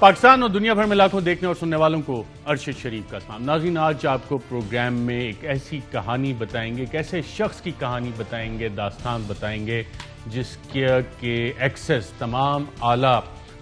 पाकिस्तान और दुनिया भर में लाखों देखने और सुनने वालों को अरशद शरीफ का सलाम। नाज़रीन, आज आपको प्रोग्राम में एक ऐसी कहानी बताएंगे, एक ऐसे शख्स की कहानी बताएंगे, दास्तान बताएंगे जिसके एक्सेस तमाम आला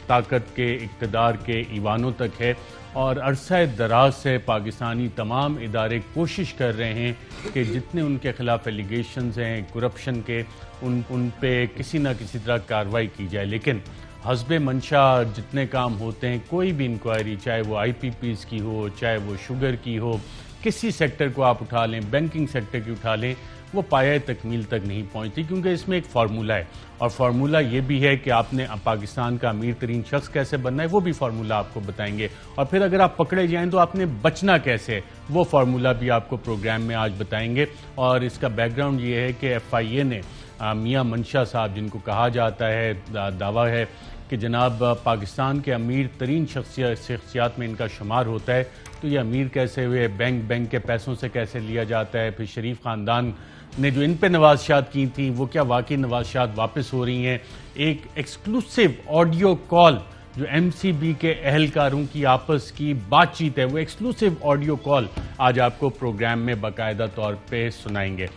ताकत के इक़्तिदार के ईवानों तक है और अरसा दराज से पाकिस्तानी तमाम इदारे कोशिश कर रहे हैं कि जितने उनके खिलाफ एलिगेशंस हैं करप्शन के उन पे किसी ना किसी तरह कार्रवाई की जाए। लेकिन हस्बे मंशा जितने काम होते हैं, कोई भी इंक्वायरी, चाहे वो IPPs की हो, चाहे वो शुगर की हो, किसी सेक्टर को आप उठा लें, बैंकिंग सेक्टर की उठा लें, वो पाया तकमील तक नहीं पहुंचती, क्योंकि इसमें एक फार्मूला है और फार्मूला ये भी है कि आपने पाकिस्तान का अमीर तरीन शख्स कैसे बनना है, वो भी फार्मूला आपको बताएंगे। और फिर अगर आप पकड़े जाएं तो आपने बचना कैसे है, वो फार्मूला भी आपको प्रोग्राम में आज बताएंगे। और इसका बैकग्राउंड ये है कि FIA ने मियां मंशा साहब, जिनको कहा जाता है, दावा है कि जनाब पाकिस्तान के अमीर तरीन शख्सियात में इनका शुमार होता है, तो ये अमीर कैसे हुए, बैंक के पैसों से कैसे लिया जाता है। फिर शरीफ ख़ानदान ने जो इन पे नवाज़शात की थी, वो क्या वाकई नवाज़शात वापस हो रही हैं। एक एक्सक्लूसिव ऑडियो कॉल जो MCB के अहलकारों की आपस की बातचीत है, वो एक्सक्लूसिव ऑडियो कॉल आज आपको प्रोग्राम में बाकायदा तौर पे सुनाएंगे।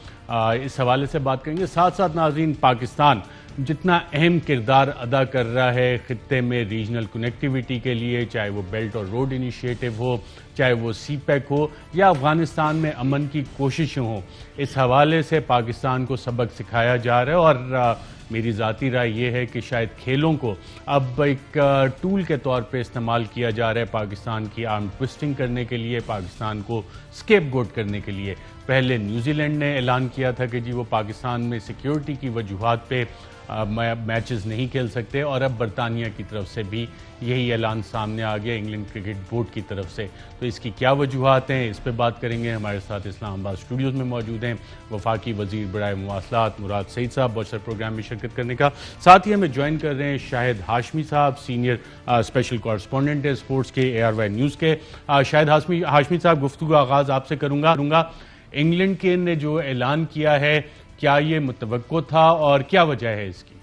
इस हवाले से बात करेंगे। साथ साथ नाज़रीन, पाकिस्तान जितना अहम किरदार अदा कर रहा है खित्ते में रीजनल कनेक्टिविटी के लिए, चाहे वो बेल्ट और रोड इनिशिएटिव हो, चाहे वो CPEC हो, या अफगानिस्तान में अमन की कोशिशें हों, इस हवाले से पाकिस्तान को सबक सिखाया जा रहा है। और मेरी ज़ाती राय ये है कि शायद खेलों को अब एक टूल के तौर पे इस्तेमाल किया जा रहा है पाकिस्तान की आर्म ट्विस्टिंग करने के लिए, पाकिस्तान को स्केपगोट करने के लिए। पहले न्यूजीलैंड ने ऐलान किया था कि जी वो पाकिस्तान में सिक्योरिटी की वजूहात पे मैचेस नहीं खेल सकते, और अब बरतानिया की तरफ से भी यही ऐलान सामने आ गया, इंग्लैंड क्रिकेट बोर्ड की तरफ से। तो इसकी क्या वजूहात हैं, इस पे बात करेंगे। हमारे साथ इस्लामाबाद स्टूडियोज़ में मौजूद हैं वफाकी वज़ीर बराए मुवासलात मुराद सईद साहब, बहुत सारे प्रोग्राम में शिरकत करने का। साथ ही हमें ज्वाइन कर रहे हैं शाहिद हाशमी साहब, सीनियर स्पेशल कॉरेस्पॉन्डेंट है स्पोर्ट्स के ARY न्यूज़ के। शाहिद हाशमी साहब, गुफ्तगू का आगाज़ आपसे करूँगा। इंग्लैंड के ने जो ऐलान किया है, क्या ये मुतवक्को था और क्या वजह है इसकी?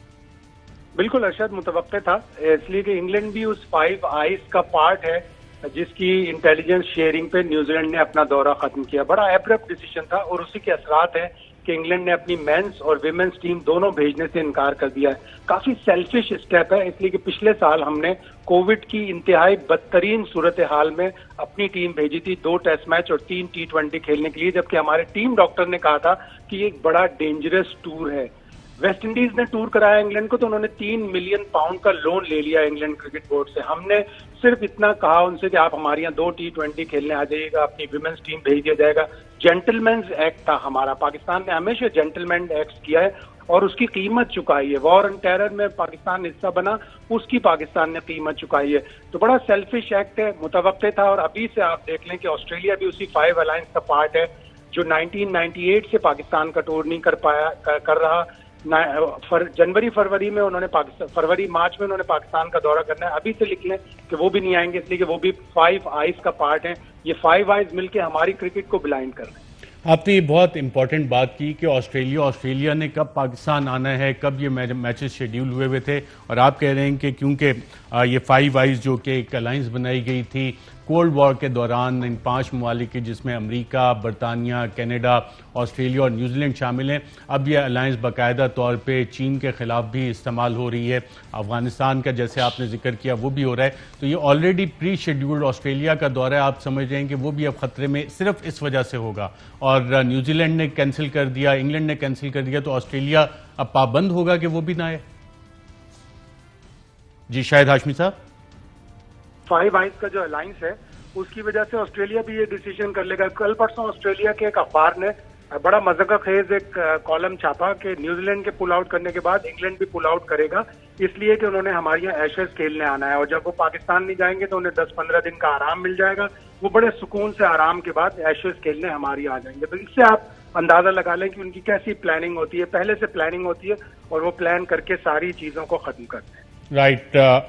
बिल्कुल अरशद, मुतवक्को था, इसलिए कि इंग्लैंड भी उस 5 आइज का पार्ट है जिसकी इंटेलिजेंस शेयरिंग पे न्यूजीलैंड ने अपना दौरा खत्म किया। बड़ा एब्रप्ट डिसीजन था और उसी के असरात है कि इंग्लैंड ने अपनी मेंस और विमेंस टीम दोनों भेजने से इनकार कर दिया है। काफी सेल्फिश स्टेप है, इसलिए कि पिछले साल हमने कोविड की इंतहाई बदतरीन सूरत हाल में अपनी टीम भेजी थी 2 टेस्ट मैच और 3 T20 खेलने के लिए, जबकि हमारे टीम डॉक्टर ने कहा था कि ये एक बड़ा डेंजरस टूर है। वेस्ट इंडीज ने टूर कराया इंग्लैंड को, तो उन्होंने 3 मिलियन पाउंड का लोन ले लिया इंग्लैंड क्रिकेट बोर्ड से। हमने सिर्फ इतना कहा उनसे कि आप हमारे यहाँ 2 T20 खेलने आ जाइएगा, अपनी विमेंस टीम भेज दिया जाएगा। जेंटलमैन्स एक्ट था हमारा, पाकिस्तान ने हमेशा जेंटलमैन एक्ट किया है और उसकी कीमत चुकाई है। वॉर एंड टेरर में पाकिस्तान हिस्सा बना, उसकी पाकिस्तान ने कीमत चुकाई है। तो बड़ा सेल्फिश एक्ट है, मुतवक्को था। और अभी से आप देख लें कि ऑस्ट्रेलिया भी उसी 5 अलायंस का पार्ट है जो 1998 से पाकिस्तान का टूर नहीं कर रहा। फरवरी में उन्होंने मार्च में उन्होंने पाकिस्तान का दौरा करना है। अभी से लिख लें कि वो भी नहीं आएंगे, इसलिए कि वो भी 5 आइज का पार्ट है। ये 5 आइज मिलके हमारी क्रिकेट को ब्लाइंड कर रहे हैं। आपने ये बहुत इंपॉर्टेंट बात की कि ऑस्ट्रेलिया ने कब पाकिस्तान आना है, कब ये मैचेस शेड्यूल हुए थे, और आप कह रहे हैं कि क्योंकि ये 5 आइज जो कि एक अलायंस बनाई गई थी कोल्ड वॉर के दौरान इन 5 ममालिक की, जिसमें अमेरिका, बरतानिया, कनाडा, ऑस्ट्रेलिया और न्यूजीलैंड शामिल हैं, अब यह अलायंस बाकायदा तौर पे चीन के खिलाफ भी इस्तेमाल हो रही है। अफगानिस्तान का जैसे आपने जिक्र किया वो भी हो रहा है। तो ये ऑलरेडी प्री शेड्यूल्ड ऑस्ट्रेलिया का दौरा है, आप समझ रहे हैं कि वो भी अब खतरे में सिर्फ इस वजह से होगा। और न्यूजीलैंड ने कैंसिल कर दिया, इंग्लैंड ने कैंसिल कर दिया, तो ऑस्ट्रेलिया अब पाबंद होगा कि वो भी ना आए। जी शाहिद हाशमी साहब, 5 आइज का जो अलायंस है उसकी वजह से ऑस्ट्रेलिया भी ये डिसीजन कर लेगा। कल परसों ऑस्ट्रेलिया के एक अखबार ने बड़ा मज़ाक़ खेज एक कॉलम छापा कि न्यूजीलैंड के पुल आउट करने के बाद इंग्लैंड भी पुल आउट करेगा, इसलिए कि उन्होंने हमारे यहाँ एशेज खेलने आना है और जब वो पाकिस्तान नहीं जाएंगे तो उन्हें 10-15 दिन का आराम मिल जाएगा। वो बड़े सुकून से आराम के बाद एशेज खेलने हमारी आ जाएंगे। तो इससे आप अंदाजा लगा लें कि उनकी कैसी प्लानिंग होती है, पहले से प्लानिंग होती है और वो प्लान करके सारी चीज़ों को ख़त्म करते हैं। राइट,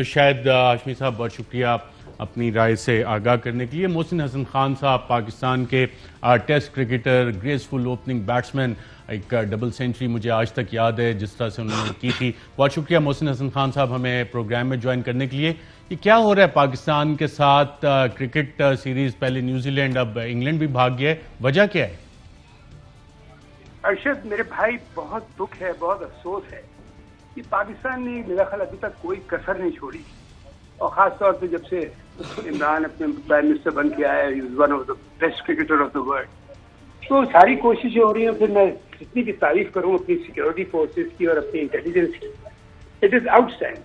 शायद हाशमी साहब बहुत शुक्रिया। अपनी राय से आगाह करने के लिए। मोहसिन हसन खान साहब, पाकिस्तान के test cricketer, graceful opening batsman, एक डबल सेंचुरी मुझे आज तक याद है जिस तरह से उन्होंने की थी। बहुत शुक्रिया मोहसिन हसन खान साहब हमें प्रोग्राम में ज्वाइन करने के लिए। ये क्या हो रहा है पाकिस्तान के साथ? क्रिकेट सीरीज पहले न्यूजीलैंड, अब इंग्लैंड भी भाग गया है, वजह क्या है? अरशद मेरे भाई, बहुत दुख है, बहुत अफसोस है कि पाकिस्तान ने मेरा ख्याल अभी तक कोई कसर नहीं छोड़ी, और खास तौर पे जब से इमरान अपने प्राइम मिनिस्टर बन के आया, he is one of the best cricketer of the world. तो सारी कोशिशें हो रही हैं, फिर मैं जितनी भी तारीफ करूं अपनी सिक्योरिटी फोर्सेस की और अपनी इंटेलिजेंस की, इट इज आउटस्टैंडिंग।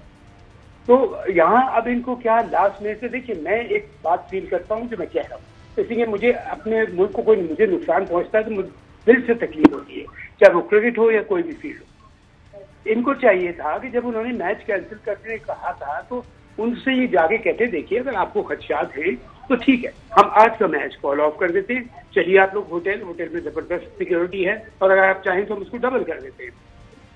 तो यहाँ अब इनको क्या लास्ट में से, देखिए मैं एक बात फील करता हूँ जो मैं कह रहा हूँ, इसलिए मुझे अपने मुल्क को कोई मुझे नुकसान पहुंचता है तो मुझे दिल से तकलीफ होती है, चाहे वो क्रिकेट हो या कोई भी फील्ड हो। इनको चाहिए था कि जब उन्होंने मैच कैंसिल करने कहा था तो उनसे ये जाके कहते, देखिए अगर आपको खदशात है तो ठीक है, हम आज का मैच कॉल ऑफ कर देते हैं, चलिए आप लोग होटल में जबरदस्त सिक्योरिटी है और अगर आप चाहें तो हम उसको डबल कर देते हैं।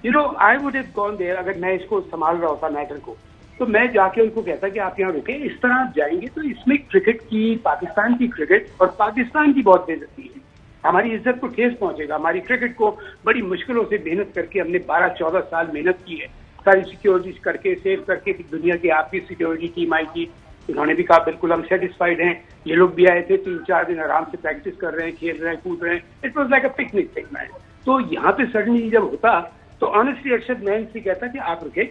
You know, I would have gone there. अगर मैं इसको संभाल रहा होता मैटर को, तो मैं जाके उनको कहता कि आप यहाँ रुके, इस तरह आप जाएंगे तो इसमें क्रिकेट की, पाकिस्तान की क्रिकेट और पाकिस्तान की बहुत बेइज्जती है, हमारी इज्जत को ठेस पहुंचेगा। हमारी क्रिकेट को बड़ी मुश्किलों से मेहनत करके हमने 12-14 साल मेहनत की है, सारी सिक्योरिटीज करके, सेव करके, दुनिया की आपकी सिक्योरिटी टीम आई थी, उन्होंने भी कहा बिल्कुल हम सेटिस्फाइड हैं, ये लोग भी आए थे, 3-4 दिन आराम से प्रैक्टिस कर रहे हैं, खेल रहे हैं, कूद रहे हैं, it was like a picnic thing man. तो यहाँ पे सडनली जब होता तो ऑनेस्टली अरशद मैं इनसे कहता कि आप रुके,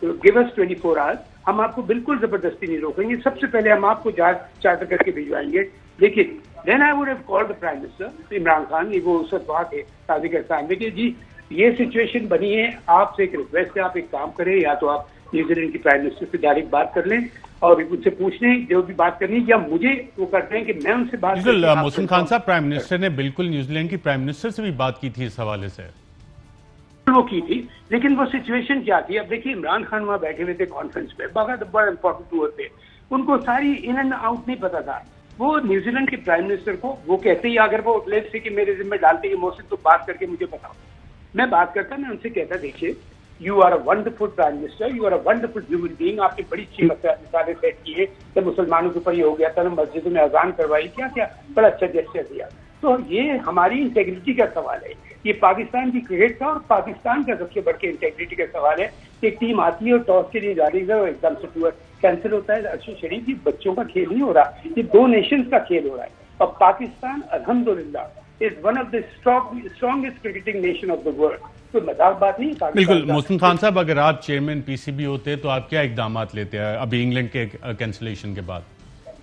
गिव अस 24 आवर्स, हम आपको बिल्कुल जबरदस्ती नहीं रोकेंगे, सबसे पहले हम आपको चार्टर करके भिजवाएंगे। लेकिन then I would have called the prime minister Imran Khan, वो उस वक्त वहाँ थे ताजिकिस्तान में, कि जी ये सिचुएशन बनी है, आपसे एक रिक्वेस्ट है, आप एक काम करें, या तो आप न्यूजीलैंड की प्राइम मिनिस्टर से डायरेक्ट बात कर लें और उनसे पूछ लें जो भी बात करनी, या मुझे वो करते हैं कि मैं उनसे बात बिल्कुल। मोहसिन खान साहब, प्राइम मिनिस्टर ने बिल्कुल न्यूजीलैंड की प्राइम मिनिस्टर से भी बात की थी इस हवाले से, वो की थी, लेकिन वो सिचुएशन क्या थी? अब देखिए इमरान खान वहाँ बैठे हुए थे कॉन्फ्रेंस पे, बड़ा इंपॉर्टेंट टूर पे, उनको सारी इन एंड आउट नहीं पता था। वो न्यूजीलैंड के प्राइम मिनिस्टर को वो कहते ही, अगर वो लेट्स से कि मेरे जिम्मे डालते हैं मोहसिन तो बात करके मुझे बताओ, मैं बात करता, मैं उनसे कहता देखिए you are a wonderful prime minister, you are a wonderful human being, आपने बड़ी अच्छी मिसालें सेट की है, जब मुसलमानों के ऊपर ये हो गया था, मस्जिदों में अजान करवाई, क्या क्या बड़ा अच्छा जेस्चर दिया। तो ये हमारी इंटेग्रिटी का सवाल है, ये पाकिस्तान की क्रिकेट का और पाकिस्तान का सबसे बढ़ के इंटेग्रिटी का सवाल है। एक टीम आती है और टॉस के लिए जा रही है और एकदम से टूर कैंसिल होता है। अरशद शरीफ, ये बच्चों का खेल नहीं हो रहा, ये 2 नेशंस का खेल हो रहा है, और पाकिस्तान अल्हम्दुलिल्लाह is one of the strongest cricketing nation of the world. तो मजाक बात नहीं। बिल्कुल। मोहसिन खान साहब, अगर आप चेयरमैन पीसीबी होते तो आप क्या इकदाम लेते हैं अभी इंग्लैंड के कैंसिलेशन के बाद?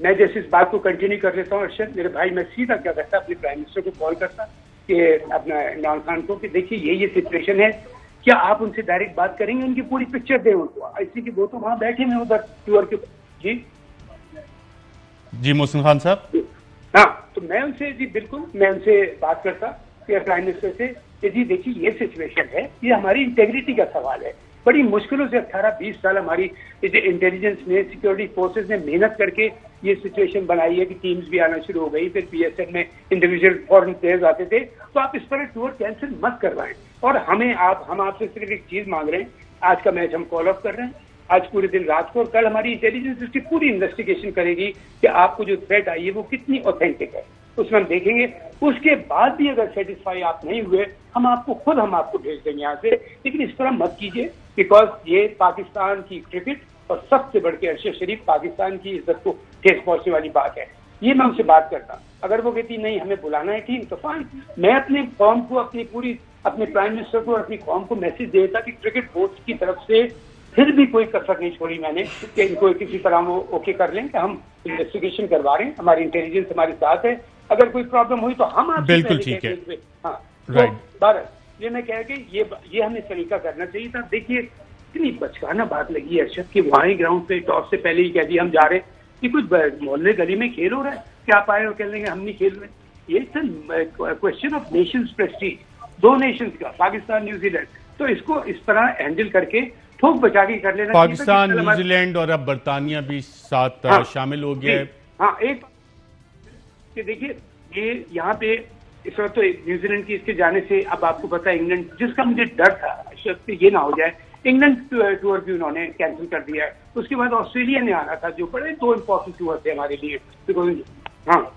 मैं जैसे इस बात को कंटिन्यू कर लेता हूँ अरशद मेरे भाई, मैं सीधा क्या करता, अपने प्राइम मिनिस्टर को कॉल करता कि अपना इमरान खान को, कि देखिए ये सिचुएशन है, क्या आप उनसे डायरेक्ट बात करेंगे, उनकी पूरी पिक्चर दें उनको, ऐसी कि वो तो वहां बैठे हैं उधर टूर के। जी मोहसिन खान साहब। हाँ, तो मैं उनसे, जी बिल्कुल, मैं उनसे बात करता कि प्राइम मिनिस्टर से कि जी देखिए ये सिचुएशन है, ये हमारी इंटेग्रिटी का सवाल है, बड़ी मुश्किलों से 18-20 साल हमारी इंटेलिजेंस ने, सिक्योरिटी फोर्सेस ने मेहनत करके ये सिचुएशन बनाई है कि टीम्स भी आना शुरू हो गई, फिर पीएसएल में इंडिविजुअल फॉरेन प्लेयर्स आते थे, तो आप इस पर टूर कैंसिल मत करवाएं। और हम आपसे सिर्फ एक चीज मांग रहे हैं, आज का मैच हम कॉल ऑफ कर रहे हैं, आज पूरे दिन रात को, और कल हमारी इंटेलिजेंस उसकी पूरी इन्वेस्टिगेशन करेगी कि आपको जो थ्रेट आई है वो कितनी ऑथेंटिक है, उसमें हम देखेंगे। उसके बाद भी अगर सेटिस्फाई आप नहीं हुए, हम आपको भेज देंगे यहाँ से, लेकिन इस तरह मत कीजिए, बिकॉज ये पाकिस्तान की क्रिकेट और सबसे बढ़ के अरशद शरीफ पाकिस्तान की इज्जत को ठेस पहुंचने वाली बात है। ये मैं उनसे बात करता, अगर वो कहती नहीं हमें बुलाना है ठीक तो फाइन, मैं अपने कौम को, अपने प्राइम मिनिस्टर को और अपनी कौम को मैसेज देता कि क्रिकेट बोर्ड की तरफ से फिर भी कोई कसर नहीं छोड़ी मैंने कि इनको किसी तरह वो ओके कर लें कि हम इन्वेस्टिगेशन करवा रहे हैं, हमारी इंटेलिजेंस हमारे साथ है, अगर कोई प्रॉब्लम हुई तो हम आपसे बिल्कुल ठीक है। हाँ, तो भारत ये मैं कह के ये हमें तरीका करना चाहिए था। देखिए इतनी बचकाना बात लगी है अरशद कि वहाँ ही ग्राउंड पे टॉस से पहले ही कह दिया हम जा रहे हैं, कि कुछ मोहल्ले गली में खेल हो रहा है, क्या आप आए और कह लेंगे हम नहीं खेल रहे। ये question of Nations Prestige, 2 Nations का, पाकिस्तान न्यूजीलैंड, तो इसको इस तरह हैंडल करके ठोक बचा के कर लेना। पाकिस्तान, न्यूजीलैंड और अब बर्तानिया भी साथ शामिल हो गया है। हाँ, एक देखिए ये यहाँ पे इस वक्त तो न्यूजीलैंड की इसके जाने से, अब आपको पता है इंग्लैंड, जिसका मुझे डर था शायद ये ना हो जाए इंग्लैंड टूर भी उन्होंने कैंसिल कर दिया है। उसके बाद ऑस्ट्रेलिया ने आना था, जो बड़े 2 इंपॉर्टेंट टूर थे हमारे लिए। हाँ,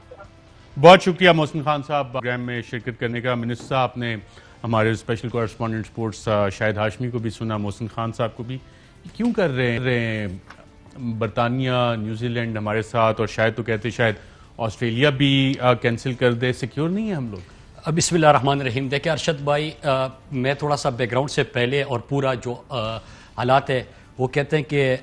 बहुत शुक्रिया मोहसिन खान साहब प्रोग्राम में शिरकत करने का। मिनिस्टर साहब, आपने हमारे special correspondent sports Shahid Hashmi को भी सुना, मोहसिन खान साहब को भी। क्यों कर रहे हैं बरतानिया, न्यूजीलैंड हमारे साथ, और शायद तो कहते शायद ऑस्ट्रेलिया भी कैंसिल कर दे, सिक्योर नहीं है हम लोग? बिस्मिल्लाहिर्रहमानिर्रहीम। देखिए अरशद भाई, मैं थोड़ा सा बैकग्राउंड से पहले और पूरा जो हालात है वो कहते हैं कि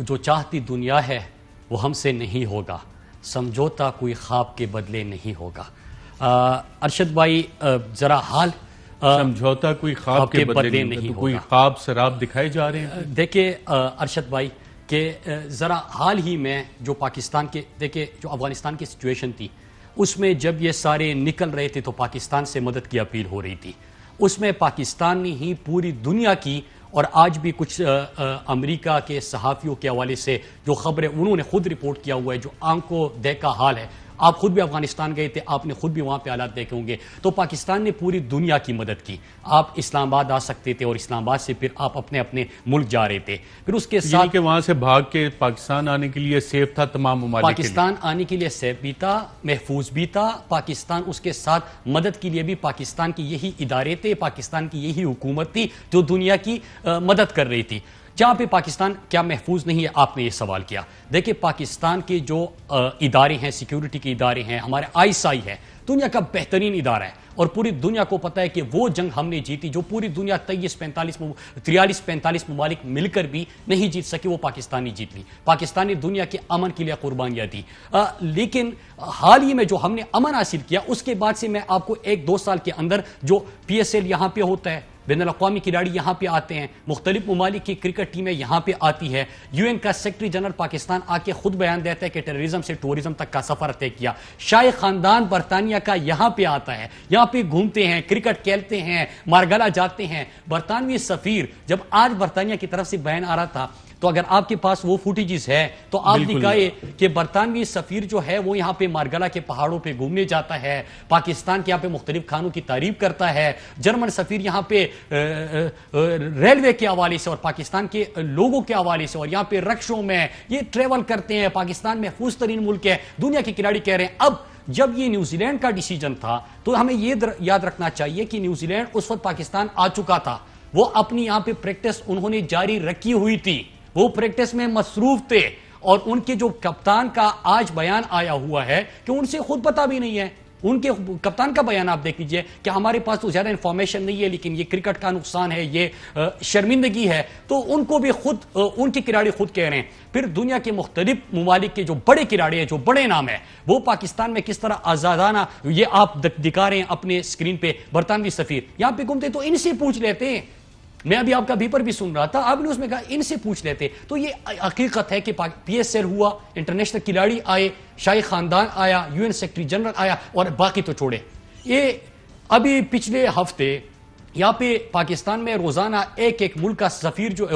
जो चाहती दुनिया है वो हमसे नहीं होगा, समझौता कोई ख्वाब के बदले नहीं होगा। अरशद भाई जरा हाल समझौता कोई ख्वाब के बदले नहीं होगा, कोई ख्वाब शराब दिखाए जा रहे हैं। देखिए अरशद भाई कि ज़रा हाल ही में जो पाकिस्तान के, देखिए जो अफगानिस्तान की सिचुएशन थी उसमें जब ये सारे निकल रहे थे तो पाकिस्तान से मदद की अपील हो रही थी। उसमें पाकिस्तान ने ही पूरी दुनिया की, और आज भी कुछ अमेरिका के सहाफ़ियों के हवाले से जो खबरें उन्होंने खुद रिपोर्ट किया हुआ है, जो आंखों देखा हाल है, आप खुद भी अफगानिस्तान गए थे, आपने खुद भी वहां पे हालात देखे होंगे। तो पाकिस्तान ने पूरी दुनिया की मदद की। आप इस्लामाबाद आ सकते थे और इस्लामाबाद से फिर आप अपने अपने मुल्क जा रहे थे। फिर उसके साथ कि वहां से भाग के पाकिस्तान आने के लिए सेफ था तमाम ममालिक पाकिस्तान आने के लिए सेफ भी था, महफूज भी था। पाकिस्तान उसके साथ मदद के लिए भी पाकिस्तान के यही इदारे थे, पाकिस्तान की यही हुकूमत थी जो दुनिया की मदद कर रही थी। जहां पे पाकिस्तान क्या महफूज नहीं है, आपने ये सवाल किया। देखिए पाकिस्तान के जो इदारे हैं, सिक्योरिटी के इदारे हैं, हमारे आईएसआई है, दुनिया का बेहतरीन इदारा है, और पूरी दुनिया को पता है कि वो जंग हमने जीती जो पूरी दुनिया 43-45 ममालिक मिलकर भी नहीं जीत सके, वो पाकिस्तान ने जीत ली। पाकिस्तान ने दुनिया के अमन के लिए कुर्बानियां दी। लेकिन हाल ही में जो हमने अमन हासिल किया, उसके बाद से मैं आपको 1-2 साल के अंदर जो PSL यहां पर होता है, बैनुल अक़वामी खिलाड़ी यहाँ पे आते हैं, मुख्तलिफ ममालिक की क्रिकेट टीमें यहाँ पे आती है, UN का सेक्रेटरी जनरल पाकिस्तान आके खुद बयान देता है कि टेररिज्म से टूरिज्म तक का सफर तय किया। शाही खानदान बरतानिया का यहाँ पे आता है, यहाँ पे घूमते हैं, क्रिकेट खेलते हैं, मारगला जाते हैं। बरतानवी सफीर जब आज बरतानिया की तरफ से बयान आ रहा था, तो अगर आपके पास वो फुटेजेस है तो आप दिखाए कि बरतानवी सफीर जो है वो यहाँ पे मारगला के पहाड़ों पे घूमने जाता है, पाकिस्तान के यहाँ पे मुख्तलिफ खानों की तारीफ करता है। जर्मन सफीर यहाँ पे रेलवे के हवाले से और पाकिस्तान के लोगों के हवाले से और यहाँ पे रक्षों में ये ट्रेवल करते हैं। पाकिस्तान महफूज तरीन मुल्क है, दुनिया के खिलाड़ी कह रहे हैं। अब जब ये न्यूजीलैंड का डिसीजन था तो हमें ये याद रखना चाहिए कि न्यूजीलैंड उस वक्त पाकिस्तान आ चुका था, वो अपनी यहाँ पे प्रैक्टिस उन्होंने जारी रखी हुई थी, वो प्रैक्टिस में मसरूफ थे। और उनके जो कप्तान का आज बयान आया हुआ है कि उनसे खुद पता भी नहीं है, उनके कप्तान का बयान आप देख लीजिए कि हमारे पास तो ज्यादा इंफॉर्मेशन नहीं है, लेकिन ये क्रिकेट का नुकसान है, ये शर्मिंदगी है। तो उनको भी खुद उनके खिलाड़ी खुद कह रहे हैं। फिर दुनिया के मुख्तलिफ ममालिक के जो बड़े खिलाड़ी हैं, जो बड़े नाम है, वो पाकिस्तान में किस तरह आजादाना, ये आप दिखा रहे हैं अपने स्क्रीन पे, बरतानवी सफीर यहां पे घूमते, तो इनसे पूछ लेते हैं। मैं अभी आपका बीपर भी सुन रहा था, आपने उसमें कहा इनसे पूछ लेते। तो ये हकीकत है कि PSL हुआ, इंटरनेशनल खिलाड़ी आए, शाही खानदान आया, UN सेक्रेटरी जनरल आया, और बाकी तो छोड़े। ये अभी पिछले हफ्ते यहाँ पे पाकिस्तान में रोजाना एक मुल्क का सफीर जो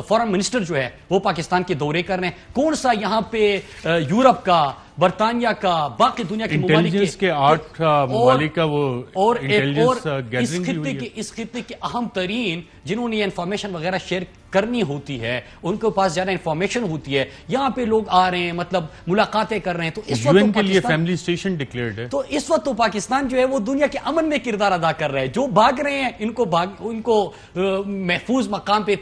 फॉरेन मिनिस्टर जो है वो पाकिस्तान के दौरे कर रहे हैं। कौन सा यहाँ पे यूरोप का, बरतानिया का, बाकी दुनिया के ममालिक के 8 ममालिक का वो और इस खित्ते के अहम तरीन जिन्होंने ये इंफॉर्मेशन वगैरह शेयर करनी होती है, उनके पास ज्यादा इंफॉर्मेशन होती है, यहाँ पे लोग आ रहे हैं, मतलब मुलाकातें कर रहे हैं। तो इस वक्त UN के लिए फैमिली स्टेशन डिक्लेयर्ड है। तो इस वक्त तो पाकिस्तान जो है वो दुनिया के अमन में किरदार अदा कर रहा है। जो भाग रहे हैं इनको महफूज मकाम पे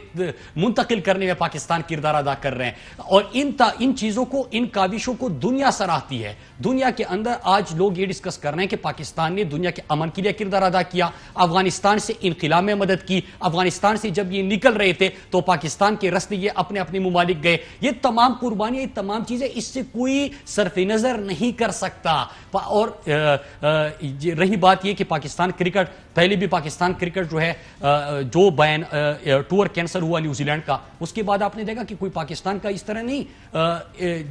मुंतकिल करने में पाकिस्तान किरदार अदा कर रहे हैं। और इन चीजों को, इन काविशों को दुनिया सराहती है। दुनिया के अंदर आज लोग ये डिस्कस कर रहे हैं कि पाकिस्तान ने दुनिया के अमन के लिए किरदार अदा किया, अफगानिस्तान से इनकिलाब में मदद की, अफगानिस्तान से जब ये निकल रहे थे तो पाकिस्तान के रास्ते ये अपने अपने मुमालिक गए। ये तमाम कुर्बानियां, ये तमाम चीजें, इससे कोई सरफे नजर नहीं कर सकता। और रही बात ये कि पाकिस्तान क्रिकेट, पहले भी पाकिस्तान क्रिकेट जो है, जो बैन टूर कैंसिल हुआ न्यूजीलैंड का, उसके बाद आपने देखा कि कोई पाकिस्तान का इस तरह नहीं,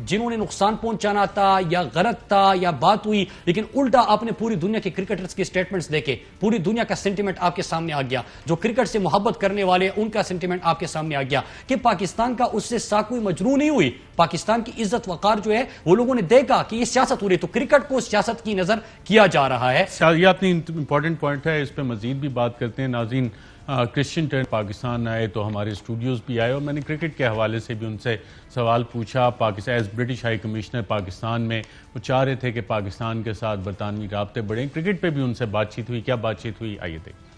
जिन्होंने नुकसान पहुंचाना था या गलत था या बात हुई, लेकिन उल्टा आपने पूरी दुनिया के क्रिकेटर्स के स्टेटमेंट्स देखे, पूरी दुनिया का सेंटीमेंट आपके सामने आ गया। जो क्रिकेट से मोहब्बत करने वाले, उनका सेंटीमेंट आपके सामने आ गया कि पाकिस्तान का उससे साकोई मजरू नहीं हुई। पाकिस्तान की इज्जत वकार जो है वो लोगों ने देखा कि ये सियासत हो रही, तो क्रिकेट को सियासत की नजर किया जा रहा है। ये अपनी इंपॉर्टेंट पॉइंट है, इस पर मजीद भी बात करते हैं। नाज़रीन, क्रिश्चियन टर्न पाकिस्तान आए तो हमारे स्टूडियोज़ भी आए और मैंने क्रिकेट के हवाले से भी उनसे सवाल पूछा। Pakistan as British high commissioner Pakistan में वो चाह रहे थे कि पाकिस्तान के साथ बरतानवी राब्ते बढ़ें। क्रिकेट पे भी उनसे बातचीत हुई, क्या बातचीत हुई आइए देखें।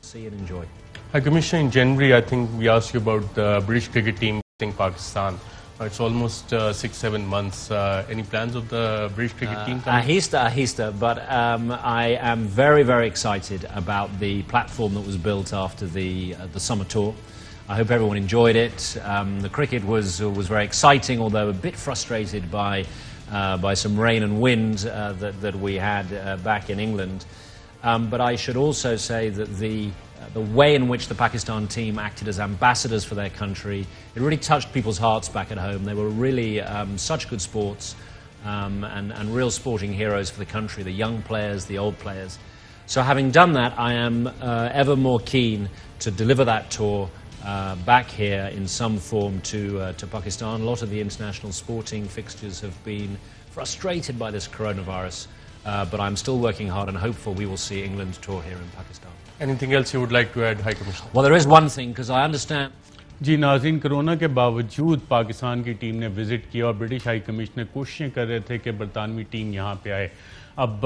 See and enjoy. High Commissioner, in January, I think we asked you about the British cricket team in Pakistan. It's almost 6-7 months. Any plans of the British cricket team? Ahista, but I am very, very excited about the platform that was built after the summer tour. I hope everyone enjoyed it. The cricket was very exciting, although a bit frustrated by some rain and wind that we had back in England. But I should also say that the way in which the Pakistan team acted as ambassadors for their country, it really touched people's hearts back at home. They were really such good sports and real sporting heroes for the country, the young players, the old players. So having done that, I am ever more keen to deliver that tour back here in some form to Pakistan. A lot of the international sporting fixtures have been frustrated by this coronavirus. But I'm still working hard and hopeful we will see England tour here in Pakistan. Anything else you would like to add, High Commissioner? Well, there is one thing, because I understand. जी नाज़रीन, corona के बावजूद पाकिस्तान की team ने visit किया और British high commissioner कोशिशें कर रहे थे कि बरतानवी टीम यहाँ पे आए। अब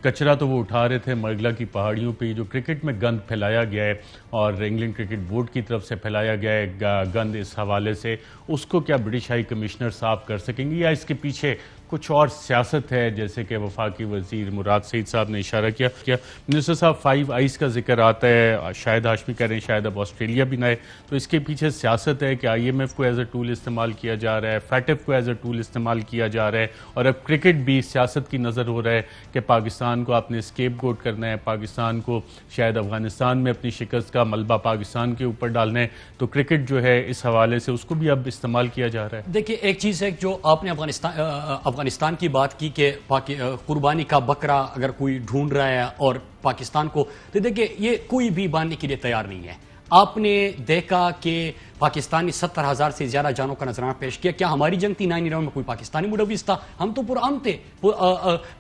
कचरा तो वो उठा रहे थे मरगला की पहाड़ियों पे। जो क्रिकेट में गंद फैलाया गया है और इंग्लैंड क्रिकेट बोर्ड की तरफ से फैलाया गया है गंद, इस हवाले से उसको क्या ब्रिटिश हाई कमिश्नर साफ कर सकेंगे या इसके पीछे कुछ और सियासत है, जैसे कि वफाकी वजीर मुराद सईद साहब ने इशारा किया। मिनिस्टर साहब, 5 आइस का जिक्र आता है, शायद हाशमी कह रहे हैं शायद अब ऑस्ट्रेलिया भी ना है, तो इसके पीछे सियासत है कि IMF को एज ए टूल इस्तेमाल किया जा रहा है, FATF को एज ए टूल इस्तेमाल किया जा रहा है और अब क्रिकेट भी सियासत की नज़र हो रहा है कि पाकिस्तान को आपने स्केपगोट करना है, पाकिस्तान को शायद अफगानिस्तान में अपनी शिकस्त का मलबा पाकिस्तान के ऊपर डालना है, तो क्रिकेट जो है इस हवाले से उसको भी अब इस्तेमाल किया जा रहा है। देखिए, एक चीज़ है जो आपने अफगानिस्तान की बात की कि कुर्बानी का बकरा अगर कोई ढूंढ रहा है और पाकिस्तान को, तो देखिए ये कोई भी मानने के लिए तैयार नहीं है। आपने देखा कि पाकिस्तानी 70,000 से ज्यादा जानों का नजराना पेश किया। क्या हमारी जंग थी 9/11 में कोई पाकिस्तानी मुलविस था? हम तो पुरअमन थे।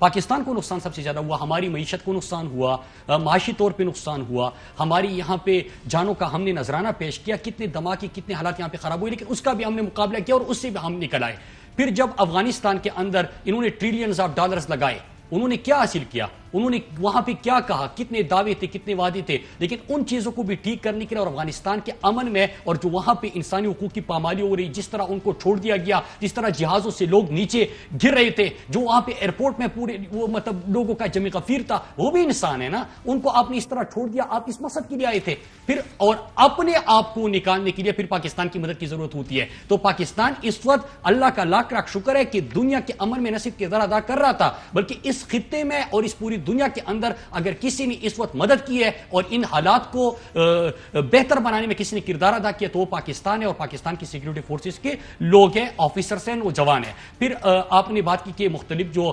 पाकिस्तान को नुकसान सबसे ज्यादा हुआ, हमारी मईशत को नुकसान हुआ, माशी तौर पे नुकसान हुआ, हमारी यहाँ पे जानों का हमने नजराना पेश किया, कितने धमाके कितने हालात यहाँ पे खराब हुए, लेकिन उसका भी हमने मुकाबला किया और उससे भी हम निकल आए। फिर जब अफगानिस्तान के अंदर इन्होंने ट्रिलियंस ऑफ डॉलर्स लगाए, उन्होंने क्या हासिल किया? उन्होंने वहां पे क्या कहा? कितने दावे थे, कितने वादे थे, लेकिन उन चीजों को भी ठीक करने के लिए और अफगानिस्तान के अमन में और जो वहां पे इंसानी हुकूक की पामाली हो रही, जिस तरह उनको छोड़ दिया गया, जिस तरह जहाजों से लोग नीचे गिर रहे थे, जो वहां पे एयरपोर्ट में पूरे वो मतलब लोगों का जमे गफीर था, वो भी इंसान है ना, उनको आपने इस तरह छोड़ दिया। आप इस मकसद के लिए आए थे फिर, और अपने आप को निकालने के लिए फिर पाकिस्तान की मदद की जरूरत होती है। तो पाकिस्तान इस वक्त अल्लाह का लाख लाख शुक्र है कि दुनिया के अमन में न सिर्फ किरदार अदा कर रहा था, बल्कि इस खित्ते में और इस पूरी दुनिया के अंदर अगर किसी ने इस वक्त मदद की है और इन हालात को बेहतर बनाने में किसी ने किरदार अदा किया तो वो पाकिस्तान है और पाकिस्तान की सिक्योरिटी फोर्सेस के लोग हैं, ऑफिसर्स हैं, वो जवान हैं। फिर आपने बात की कि मुख्तलिफ जो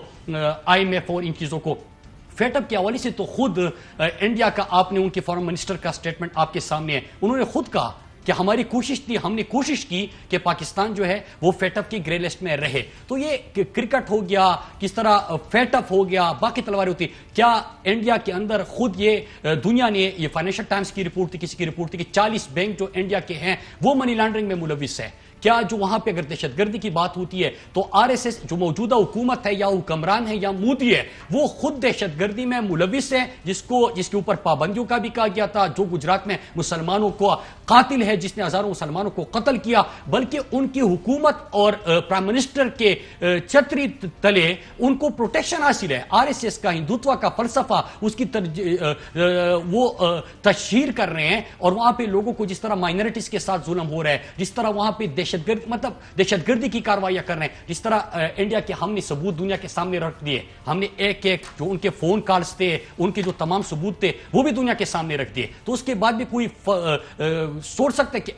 IMF और इन चीजों को फेटअप के हवाले से, तो खुद इंडिया का आपने उनके फॉरेन मिनिस्टर का स्टेटमेंट आपके सामने है। उन्होंने खुद कहा कि हमारी कोशिश थी, हमने कोशिश की कि पाकिस्तान जो है वो फेटअप की ग्रे लिस्ट में रहे। तो ये क्रिकेट हो गया, किस तरह फेटअप हो गया, बाकी तलवारें होती। क्या इंडिया के अंदर खुद ये दुनिया ने, ये फाइनेंशियल टाइम्स की रिपोर्ट थी, किसी की रिपोर्ट थी कि 40 बैंक जो इंडिया के हैं वो मनी लॉन्ड्रिंग में मुलविस है। क्या जो वहां पे अगर दहशतगर्दी की बात होती है तो RSS जो मौजूदा हुकूमत है या हुक्मरान है या मोदी है, वो खुद दहशतगर्दी में मुलविस है, जिसके ऊपर पाबंदियों का भी कहा गया था, जो गुजरात में मुसलमानों को कातिल है, जिसने हजारों मुसलमानों को कत्ल किया, बल्कि उनकी हुकूमत और प्राइम मिनिस्टर के छतरी तले उनको प्रोटेक्शन हासिल है। RSS का हिंदुत्व का फलसफा उसकी वो तशहीर कर रहे हैं और वहां पे लोगों को जिस तरह माइनॉरिटीज के साथ जुल्म हो रहा है, जिस तरह वहां पे दहशतगर्दी दहशतगर्दी की कार्रवाइयां कर रहे हैं। जिस तरह इंडिया के हमने सबूत दुनिया के सामने रख दिए, हमने एक एक जो उनके फोन कॉल्स थे, उनके जो तमाम सबूत थे वो भी दुनिया के सामने रख दिए। तो उसके बाद भी कोई सोच सकते कि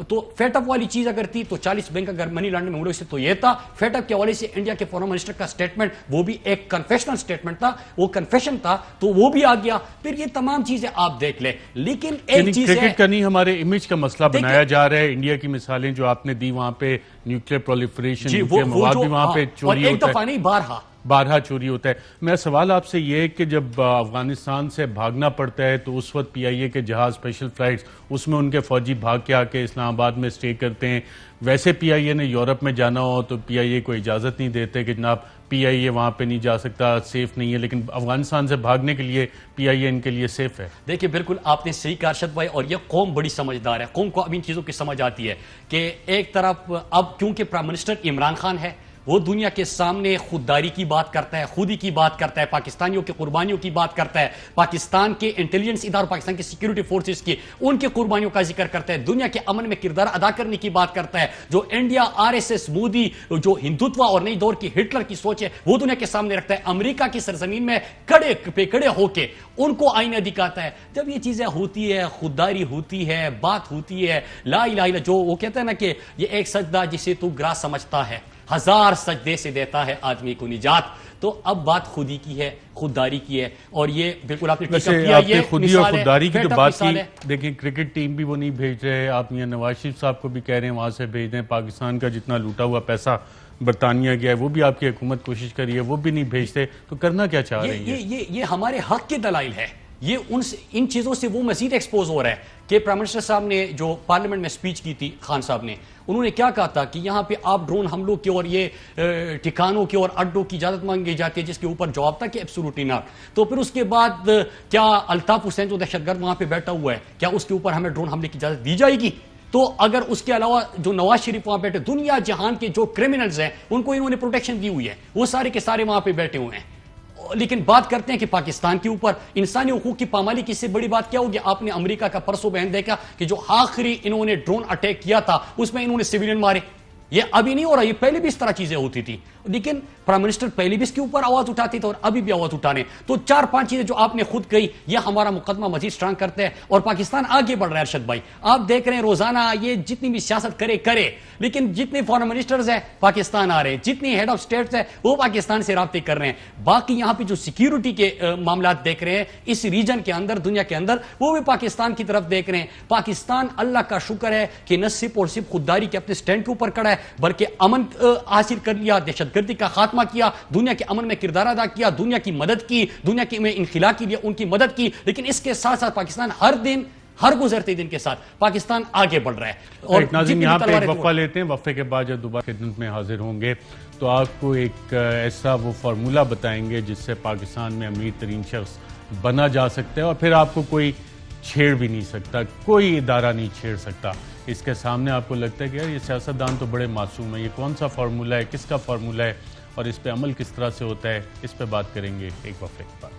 तो फेटअप वाली चीज अगर थी तो 40 बैंक अगर मनी लॉन्ड्रिंग में मुड़े से तो ये था। फेटअप के हवाले से इंडिया के फॉरेन मिनिस्टर का स्टेटमेंट वो भी एक कन्फेशनल स्टेटमेंट था, वो कन्फेशन था, तो वो भी आ गया। फिर ये तमाम चीजें आप देख ले। लेकिन एक चीज क्रिकेट का नहीं, हमारे इमेज का मसला बनाया जा रहा है। इंडिया की मिसालें जो आपने दी, वहां पे न्यूक्लियर प्रोलिफरेशन, मवाद भी वहां पे चोरी एक दफा नहीं बारहा चोरी होता है। मेरा सवाल आपसे ये है कि जब अफगानिस्तान से भागना पड़ता है तो उस वक्त पीआईए के जहाज स्पेशल फ्लाइट्स, उसमें उनके फौजी भाग के आके इस्लामाबाद में स्टे करते हैं। वैसे पीआईए ने यूरोप में जाना हो तो पीआईए को इजाज़त नहीं देते कि जनाब पीआईए वहां पे नहीं जा सकता, सेफ नहीं है, लेकिन अफगानिस्तान से भागने के लिए पीआईए इनके लिए सेफ है। देखिए बिल्कुल आपने सही कहा अरशद भाई, और ये कौम बड़ी समझदार है। कौम को अब इन चीजों की समझ आती है कि एक तरफ अब क्योंकि प्राइम मिनिस्टर इमरान खान है, वो दुनिया के सामने खुददारी की बात करता है, खुदी की बात करता है, पाकिस्तानियों की कुर्बानियों की बात करता है, पाकिस्तान के इंटेलिजेंस इदारों, पाकिस्तान की सिक्योरिटी फोर्सेस की उनकी कुर्बानियों का जिक्र करता है, दुनिया के अमन में किरदार अदा करने की बात करता है। जो इंडिया, आरएसएस, मोदी, जो हिंदुत्व और नई दौर की हिटलर की सोच है वो दुनिया के सामने रखता है। अमेरिका की सरजमीन में खड़े होके उनको आईना दिखाता है। जब ये चीजें होती है, खुददारी होती है, बात होती है, ला इलाहा इल्लल्लाह, जो वो कहते हैं ना कि ये एक सजदा जिसे तू ग्रास समझता है, 1000 सजदे से देता है आदमी को निजात। तो अब बात खुदी की है, खुददारी की है, और ये बिल्कुल आपने आपने खुदी और खुददारी की जो बात की, देखिए क्रिकेट टीम भी वो नहीं भेज रहे, आप मियां नवाज शरीफ साहब को भी कह रहे हैं वहां से भेज दें। पाकिस्तान का जितना लूटा हुआ पैसा बरतानिया गया है वो भी आपकी हुकूमत कोशिश करी है, वो भी नहीं भेजते, तो करना क्या चाह रहे हैं? ये हमारे हक के दलाइल है। ये इन चीजों से वो मजीद एक्सपोज हो रहा है कि प्राइम मिनिस्टर साहब ने जो पार्लियामेंट में स्पीच की थी, खान साहब ने, उन्होंने क्या कहा था कि यहां पे आप ड्रोन हमलों की और ये ठिकानों की और अड्डों की इजाजत मांगी जाती है, जिसके ऊपर जवाब था कि एब्सोल्युटली नॉट। तो फिर उसके बाद क्या अल्ताफ हुसैन जो दहशतगर्द वहां पे बैठा हुआ है, क्या उसके ऊपर हमें ड्रोन हमले की इजाजत दी जाएगी? तो अगर उसके अलावा जो नवाज शरीफ वहां बैठे, दुनिया जहान के जो क्रिमिनल्स हैं उनको इन्होंने प्रोटेक्शन दी हुई है, वो सारे के सारे वहां पे बैठे हुए हैं। लेकिन बात करते हैं कि पाकिस्तान के ऊपर इंसानी हुकूक की पामाली की इससे बड़ी बात क्या होगी? आपने अमेरिका का परसों बयान देखा कि जो आखिरी इन्होंने ड्रोन अटैक किया था उसमें इन्होंने सिविलियन मारे। ये अभी नहीं हो रहा, ये पहले भी इस तरह चीजें होती थी, लेकिन प्राइम मिनिस्टर पहले भी इसके ऊपर आवाज उठाते थे और अभी भी आवाज उठाने। तो 4-5 चीजें जो आपने खुद कही, ये हमारा मुकदमा मजीद स्ट्रांग करते हैं और पाकिस्तान आगे बढ़ रहा है। अरशद भाई आप देख रहे हैं रोजाना ये जितनी भी सियासत करे, लेकिन जितने फॉरेन मिनिस्टर्स हैं पाकिस्तान आ रहे हैं, जितने हेड ऑफ स्टेट्स हैं वो पाकिस्तान से राब्ते कर रहे हैं। बाकी यहां पर जो सिक्योरिटी के मामला देख रहे हैं इस रीजन के अंदर, दुनिया के अंदर, वो भी पाकिस्तान की तरफ देख रहे हैं। पाकिस्तान अल्लाह का शुक्र है कि न सिर्फ और सिर्फ खुददारी के अपने स्टैंड के ऊपर खड़ा है, बल्कि अमन हासिल कर लिया, दहशतगर्दी का खात्मा किया, दुनिया के अमन में किरदार अदा किया, दुनिया की मदद की, दुनिया की में इनखिला के लिए उनकी मदद की। लेकिन इसके साथ साथ पाकिस्तान हर गुजरते दिन के साथ पाकिस्तान आगे बढ़ रहा है। और नाज़रीन यहाँ पे एक वक्फा लेते हैं, वक्फे के बाद जब दोबारा खिदमत में हाजिर होंगे तो आपको एक ऐसा वो फार्मूला बताएंगे जिससे पाकिस्तान में अमीर तरीन शख्स बना जा सकता है और फिर आपको कोई छेड़ भी नहीं सकता, कोई इदारा नहीं छेड़ सकता। इसके सामने आपको लगता है कि यार ये सियासतदान तो बड़े मासूम है, ये कौन सा फार्मूला है, किसका फार्मूला है और इस पे अमल किस तरह से होता है, इस पे बात करेंगे एक वक्फे के बाद।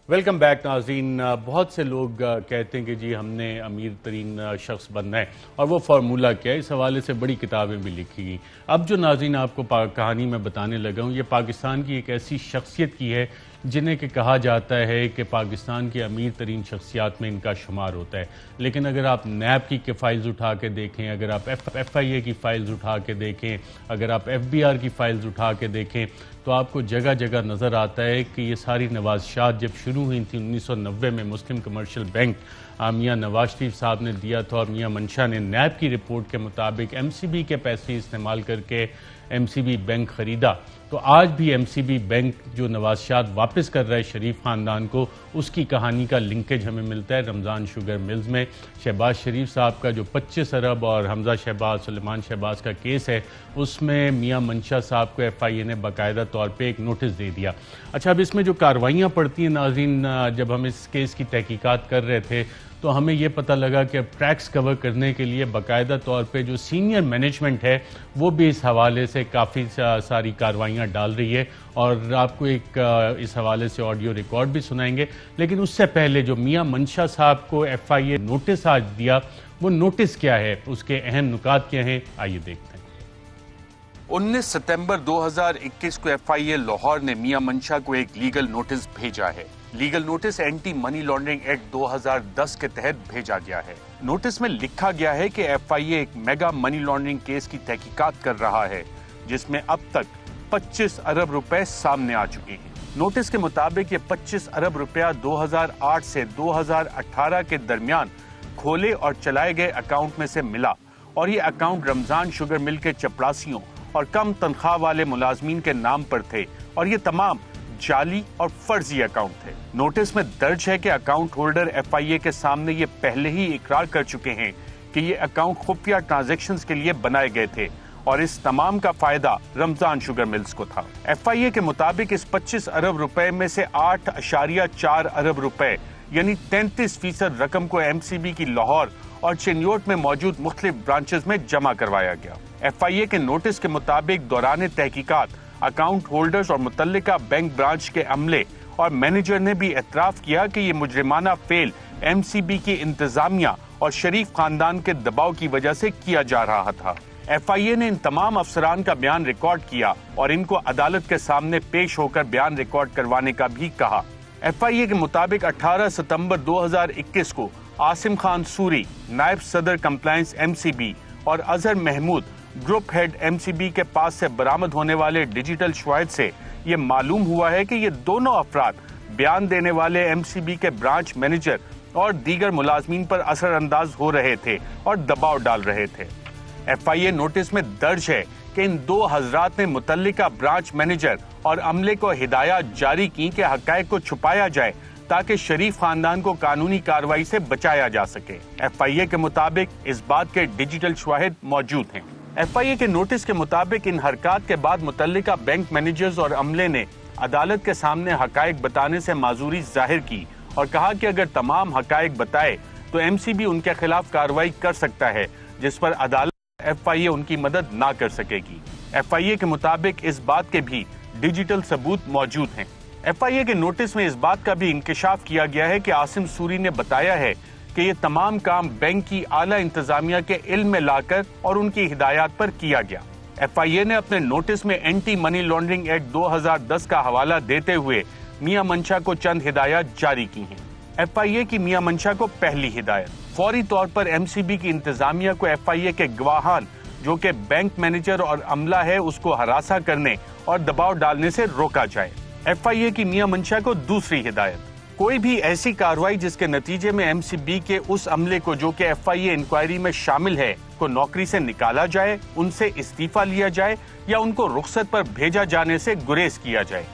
वेलकम बैक नाज़रीन। बहुत से लोग कहते हैं कि जी हमने अमीर तरीन शख्स बनना है और वो फार्मूला क्या है, इस हवाले से बड़ी किताबें भी लिखी गई। अब जो नाज़रीन आपको कहानी में बताने लगा हूँ, ये पाकिस्तान की एक ऐसी शख्सियत की है जिन्हें कि कहा जाता है कि पाकिस्तान की अमीर तरीन शख्सियात में इनका शुमार होता है। लेकिन अगर आप नैब की फ़ाइल्स उठा के देखें, अगर आप FIA की फ़ाइल्स उठा के देखें, अगर आप FBR की फ़ाइल्स उठा के देखें, तो आपको जगह जगह नज़र आता है कि ये सारी नवाज़शात जब शुरू हुई थी 1990 में, मुस्लिम कमर्शियल बैंक मियां नवाज शरीफ साहब ने दिया था और मियां मंशा ने नैब की रिपोर्ट के मुताबिक MCB के पैसे इस्तेमाल करके MCB बैंक ख़रीदा। तो आज भी MCB बैंक जो नवाज़शात वापस कर रहा है शरीफ ख़ानदान को, उसकी कहानी का लिंकेज हमें मिलता है रमज़ान शुगर मिल्स में। शहबाज शरीफ साहब का जो 25 अरब और हमजा शहबाज, सुलेमान शहबाज का केस है, उसमें मियां मंशा साहब को FIA ने बाकायदा तौर पे एक नोटिस दे दिया। अच्छा, अब इसमें जो कार्रवाइयाँ पड़ती हैं नाज़रीन, जब हम इस केस की तहकीकात कर रहे थे तो हमें यह पता लगा कि अब ट्रैक्स कवर करने के लिए बाकायदा तौर पे जो सीनियर मैनेजमेंट है वो भी इस हवाले से काफ़ी सारी कार्रवाइयाँ डाल रही है और आपको एक इस हवाले से ऑडियो रिकॉर्ड भी सुनाएंगे। लेकिन उससे पहले जो मियां मंशा साहब को FIA नोटिस आज दिया, वो नोटिस क्या है, उसके अहम नुकात क्या हैं, आइए देखते हैं। 19 सितंबर 2021 को एफआईए लाहौर ने मियां मंशा को एक लीगल नोटिस भेजा है। Legal notice anti money laundering act 2010 के तहत भेजा गया है। नोटिस में लिखा गया है कि एफआईए एक मेगा मनी लॉन्ड्रिंग केस की तहकीकात कर रहा है, जिसमें अब तक 25 अरब रुपए सामने आ चुके हैं। नोटिस के मुताबिक ये 25 अरब रुपया 2008 से 2018 के दरमियान खोले और चलाए गए अकाउंट में से मिला और ये अकाउंट रमजान शुगर मिल के चपरासियों और कम तनख्वाह वाले मुलाजमीन के नाम पर थे और ये तमाम जाली और फर्जी अकाउंट थे। नोटिस में दर्ज है कि अकाउंट होल्डर एफआईए के सामने ये पहले ही इकरार कर चुके हैं कि ये अकाउंट खुफिया ट्रांजैक्शंस के लिए बनाए गए थे और इस तमाम का फायदा रमजान शुगर मिल्स को था। एफआईए के मुताबिक इस 25 अरब रुपए में से 8.4 अरब रुपए यानी 33% रकम को एमसीबी की लाहौर और चिन्योट में मौजूद मुख्तलिफ ब्रांचेस में जमा करवाया गया। एफआईए के नोटिस के मुताबिक दौरान तहकीकात अकाउंट होल्डर्स और मुतल्लिका बैंक ब्रांच के अमले और मैनेजर ने भी एतराफ किया कि ये मुजरिमाना फेल एमसीबी की इंतजामिया और शरीफ खानदान के दबाव की वजह से किया जा रहा था। एफआईए ने इन तमाम अफसरान का बयान रिकॉर्ड किया और इनको अदालत के सामने पेश होकर बयान रिकॉर्ड करवाने का भी कहा। एफआईए के मुताबिक 18 सितंबर 2021 को आसिम खान सूरी, नायब सदर कंप्लायंस एमसीबी, और Azhar Mahmood, group head MCB के पास से बरामद होने वाले डिजिटल शवाहिद से ये मालूम हुआ है कि ये दोनों अफराद बयान देने वाले एमसीबी के ब्रांच मैनेजर और दीगर मुलाजमीन पर असरअंदाज हो रहे थे और दबाव डाल रहे थे। एफआईए नोटिस में दर्ज है कि इन दो हजरात ने मुतल्लिका ब्रांच मैनेजर और अमले को हिदायत जारी की कि हकायक को छुपाया जाए ताकि शरीफ खानदान को कानूनी कार्रवाई से बचाया जा सके। एफआईए के मुताबिक इस बात के डिजिटल शवाहिद मौजूद हैं। एफआईए के नोटिस के मुताबिक इन हरकत के बाद मुतल्लिका बैंक मैनेजर्स और अमले ने अदालत के सामने हकायक बताने से माजूरी जाहिर की और कहा कि अगर तमाम हकायक बताए तो एमसीबी उनके खिलाफ कार्रवाई कर सकता है, जिस पर अदालत एफआईए उनकी मदद ना कर सकेगी। एफआईए के मुताबिक इस बात के भी डिजिटल सबूत मौजूद हैं। एफआईए के नोटिस में इस बात का भी इंकशाफ किया गया है कि आसिम सूरी ने बताया है कि ये तमाम काम बैंक की आला इंतजामिया के इल्म में लाकर और उनकी हिदायत पर किया गया। एफआईए ने अपने नोटिस में एंटी मनी लॉन्ड्रिंग एक्ट 2010 का हवाला देते हुए मियां मंशा को चंद हिदायत जारी की हैं। एफआईए की मियां मंशा को पहली हिदायत, फौरी तौर पर एमसीबी की इंतजामिया को एफआईए के गवाहान जो कि बैंक मैनेजर और अमला है उसको हरासा करने और दबाव डालने से रोका जाए। एफआईए की मियां मंशा को दूसरी हिदायत, कोई भी ऐसी कार्रवाई जिसके नतीजे में एमसीबी के उस अमले को जो कि एफआईए इंक्वायरी में शामिल है को नौकरी से निकाला जाए, उनसे इस्तीफा लिया जाए या उनको रुखसत पर भेजा जाने से गुरेज किया जाए।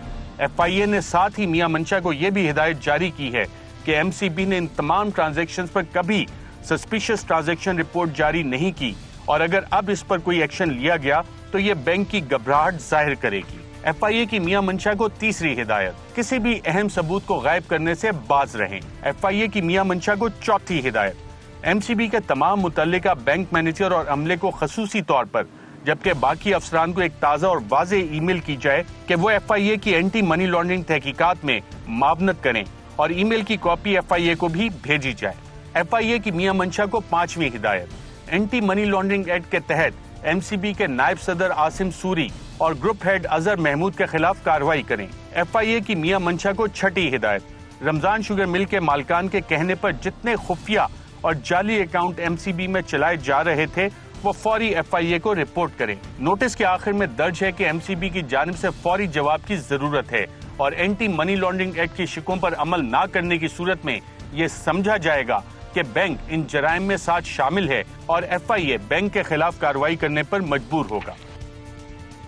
एफआईए ने साथ ही मियां मंशा को यह भी हिदायत जारी की है कि एमसीबी ने इन तमाम ट्रांजैक्शंस पर कभी सस्पिशियस ट्रांजैक्शन रिपोर्ट जारी नहीं की और अगर अब इस पर कोई एक्शन लिया गया तो ये बैंक की घबराहट जाहिर करेगी। एफआईए की मियां मंशा को तीसरी हिदायत, किसी भी अहम सबूत को गायब करने से बाज रहें। एफआईए की मियां मंशा को चौथी हिदायत, एमसीबी के तमाम मुतल्लिका बैंक मैनेजर और अमले को खसूसी तौर पर जबकि बाकी अफसरान को एक ताज़ा और वाज़ेह ईमेल की जाए कि वो एफआईए की एंटी मनी लॉन्ड्रिंग तहकीकात में मावनत करें और ईमेल की कॉपी एफआईए को भी भेजी जाए। एफआईए की मियां मंशा को पांचवी हिदायत, एंटी मनी लॉन्ड्रिंग एक्ट के तहत एमसीबी के नायब सदर आसिम सूरी और ग्रुप हेड अजहर महमूद के खिलाफ कार्रवाई करें। एफआईए की मियां मंशा को छठी हिदायत, रमजान शुगर मिल के मालिकान के कहने पर जितने खुफिया और जाली अकाउंट एमसीबी में चलाए जा रहे थे वो फौरी एफआईए को रिपोर्ट करें। नोटिस के आखिर में दर्ज है कि एमसीबी की जानिब से फौरी जवाब की जरूरत है और एंटी मनी लॉन्ड्रिंग एक्ट की शिकों पर अमल ना करने की सूरत में ये समझा जाएगा कि बैंक इन जराइम में साथ शामिल है और एफआईए बैंक के खिलाफ कार्रवाई करने पर मजबूर होगा।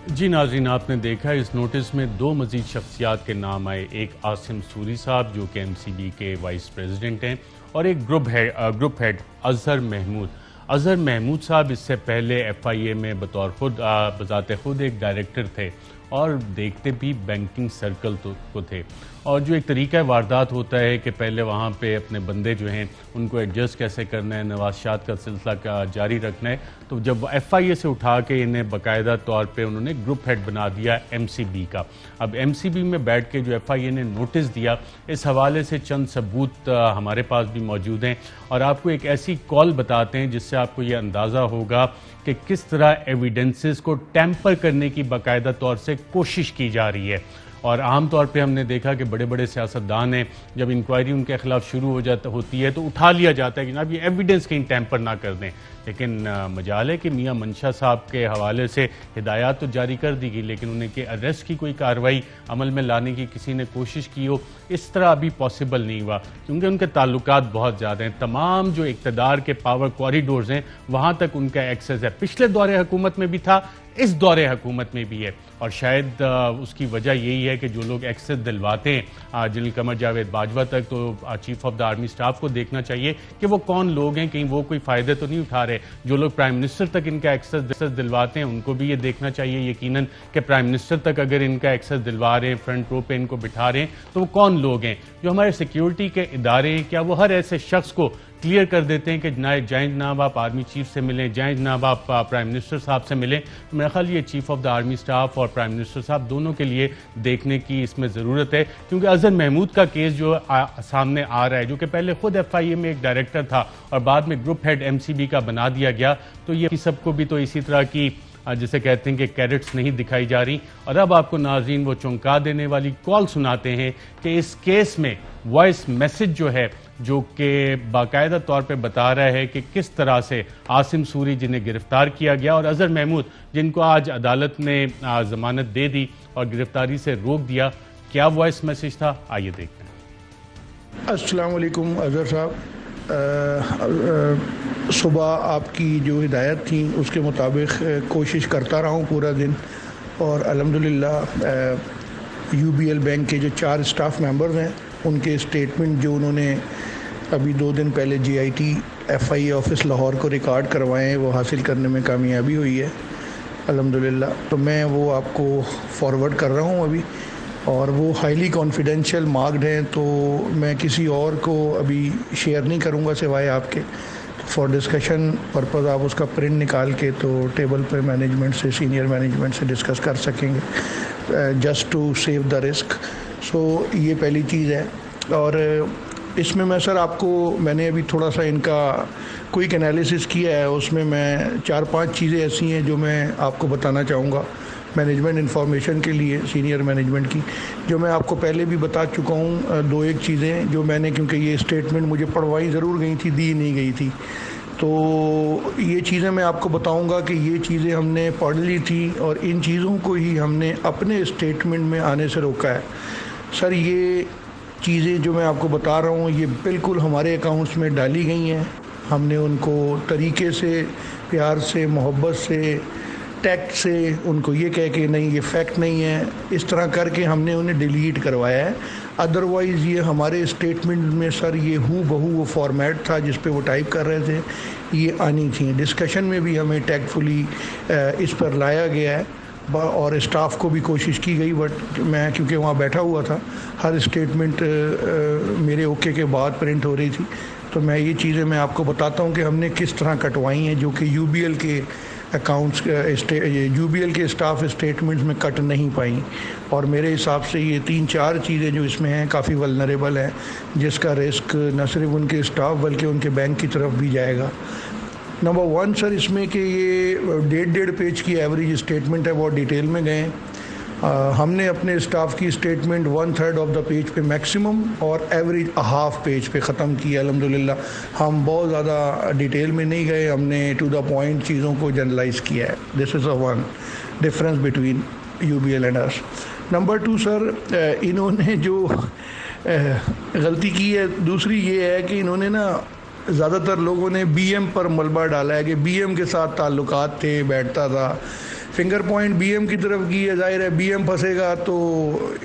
जी नाज़रीन, आपने देखा इस नोटिस में दो मजीद शख्सियात के नाम आए, एक आसिम सूरी साहब जो कि एमसीबी के वाइस प्रेसिडेंट हैं और एक ग्रुप हेड अजहर महमूद। अजहर महमूद साहब इससे पहले एफआईए में बजाते खुद एक डायरेक्टर थे और देखते भी बैंकिंग सर्कल को थे और जो एक तरीका वारदात होता है कि पहले वहाँ पे अपने बंदे जो हैं उनको एडजस्ट कैसे करना है, नवाशात का सिलसिला का जारी रखना है, तो जब FIA से उठा के इन्हें बाकायदा तौर पे उन्होंने ग्रुप हेड बना दिया MCB का। अब MCB में बैठ के जो FIA ने नोटिस दिया, इस हवाले से चंद सबूत हमारे पास भी मौजूद हैं और आपको एक ऐसी कॉल बताते हैं जिससे आपको ये अंदाज़ा होगा कि किस तरह एविडेंसेस को टैंपर करने की बाकायदा तौर से कोशिश की जा रही है। और आम तौर पे हमने देखा कि बड़े बड़े सियासतदान हैं, जब इंक्वायरी उनके खिलाफ शुरू होती है तो उठा लिया जाता है कि जनाब ये एविडेंस कहीं टैंपर ना कर दें। लेकिन मजाल है कि मियां मंशा साहब के हवाले से हिदायत तो जारी कर दी गई, लेकिन उनके अरेस्ट की कोई कार्रवाई अमल में लाने की किसी ने कोशिश की हो, इस तरह अभी पॉसिबल नहीं हुआ, क्योंकि उनके ताल्लुकात बहुत ज़्यादा हैं। तमाम जो इक़्तिदार के पावर कॉरिडोर्स हैं वहाँ तक उनका एक्सेस है। पिछले दौरे हुकूमत में भी था, इस दौरे हुकूमत में भी है, और शायद उसकी वजह यही है कि जो लोग एक्सेस दिलवाते हैं जनरल कमर जावेद बाजवा तक, तो chief of the army staff को देखना चाहिए कि वो कौन लोग हैं, कहीं वो कोई फ़ायदे तो नहीं उठा रहे। जो लोग प्राइम मिनिस्टर तक इनका एक्सेस दिलवाते हैं उनको भी ये देखना चाहिए यकीनन कि प्राइम मिनिस्टर तक अगर इनका एक्सेस दिलवा रहे हैं, फ्रंट रो पे इनको बिठा रहे हैं, तो वो कौन लोग हैं। जो हमारे सिक्योरिटी के इदारे हैं, क्या वो हर ऐसे शख्स को क्लियर कर देते हैं कि जाएं जनाब आप आर्मी चीफ से मिलें, जाएं जनाब आप प्राइम मिनिस्टर साहब से मिलें। तो मेरा ख्याल ये chief of the army staff और प्राइम मिनिस्टर साहब दोनों के लिए देखने की इसमें ज़रूरत है, क्योंकि अजहर महमूद का केस जो सामने आ रहा है, जो कि पहले खुद FIA में एक डायरेक्टर था और बाद में ग्रुप हेड MCB का बना दिया गया, तो ये सबको भी तो इसी तरह की जिसे कहते हैं कि कैरेट्स नहीं दिखाई जा रही। और अब आपको नाज़रीन वो चौंका देने वाली कॉल सुनाते हैं कि इस केस में वॉइस मैसेज जो है, जो कि बाकायदा तौर पे बता रहा है कि किस तरह से आसिम सूरी जिन्हें गिरफ्तार किया गया और अजहर महमूद जिनको आज अदालत ने ज़मानत दे दी और गिरफ्तारी से रोक दिया, क्या वॉइस मैसेज था, आइए देखते हैं। अस्सलाम वालेकुम अजहर साहब, सुबह आपकी जो हिदायत थी उसके मुताबिक कोशिश करता रहा हूँ पूरा दिन, और अल्हम्दुलिल्लाह UBL बैंक के जो 4 स्टाफ मेंबर्स हैं उनके स्टेटमेंट जो उन्होंने अभी 2 दिन पहले JIT FIA ऑफिस लाहौर को रिकॉर्ड करवाए हैं वो हासिल करने में कामयाबी हुई है अल्हम्दुलिल्लाह। तो मैं वो आपको फॉरवर्ड कर रहा हूँ अभी, और वो हाईली कॉन्फिडेंशियल मार्क्ड हैं, तो मैं किसी और को अभी शेयर नहीं करूँगा सिवाय आपके। फॉर डिस्कशन पर्पज़ आप उसका प्रिंट निकाल के तो टेबल पे मैनेजमेंट से, सीनियर मैनेजमेंट से डिस्कस कर सकेंगे, just to save the risk. So ये पहली चीज़ है। और इसमें मैं सर आपको, मैंने अभी थोड़ा सा इनका क्विक एनालिसिस किया है, उसमें मैं 4-5 चीज़ें ऐसी हैं जो मैं आपको बताना चाहूँगा मैनेजमेंट इन्फॉर्मेशन के लिए, सीनियर मैनेजमेंट की, जो मैं आपको पहले भी बता चुका हूँ। 2-1 चीज़ें जो मैंने, क्योंकि ये स्टेटमेंट मुझे पढ़वाई ज़रूर गई थी, दी नहीं गई थी, तो ये चीज़ें मैं आपको बताऊंगा कि ये चीज़ें हमने पढ़ ली थी और इन चीज़ों को ही हमने अपने स्टेटमेंट में आने से रोका है। सर ये चीज़ें जो मैं आपको बता रहा हूँ ये बिल्कुल हमारे अकाउंट्स में डाली गई हैं, हमने उनको तरीके से, प्यार से, मोहब्बत से, टैक्ट से उनको ये कह के नहीं ये फैक्ट नहीं है, इस तरह करके हमने उन्हें डिलीट करवाया है। अदरवाइज़ ये हमारे स्टेटमेंट में सर ये हूबहू वो फॉर्मेट था जिस पे वो टाइप कर रहे थे, ये आनी थी। डिस्कशन में भी हमें टैक्टफुली इस पर लाया गया है और स्टाफ को भी कोशिश की गई, बट मैं क्योंकि वहाँ बैठा हुआ था, हर स्टेटमेंट मेरे ओके के बाद प्रिंट हो रही थी, तो मैं ये चीज़ें मैं आपको बताता हूँ कि हमने किस तरह कटवाई हैं, जो कि UBL के अकाउंट्स, UBL के स्टाफ स्टेटमेंट्स में कट नहीं पाई। और मेरे हिसाब से ये 3-4 चीज़ें जो इसमें हैं काफ़ी वल्नरेबल हैं, जिसका रिस्क न सिर्फ उनके स्टाफ बल्कि उनके बैंक की तरफ भी जाएगा। नंबर 1 सर इसमें कि ये 1.5 पेज की एवरेज स्टेटमेंट है, बहुत डिटेल में गए। हमने अपने स्टाफ की स्टेटमेंट 1/3 ऑफ द पेज पे मैक्सिमम और एवरेज ½ पेज पे ख़त्म की अल्हम्दुलिल्लाह। हम बहुत ज़्यादा डिटेल में नहीं गए, हमने टू द पॉइंट चीज़ों को जनरलाइज़ किया है। This is one difference between UBL and us. Number 2 sir इन्होंने जो गलती की है दूसरी ये है कि इन्होंने ना ज़्यादातर लोगों ने BM पर मलबा डाला है कि BM के साथ ताल्लुकात थे, बैठता था, फिंगर पॉइंट BM की तरफ की है। जाहिर है BM फंसेगा तो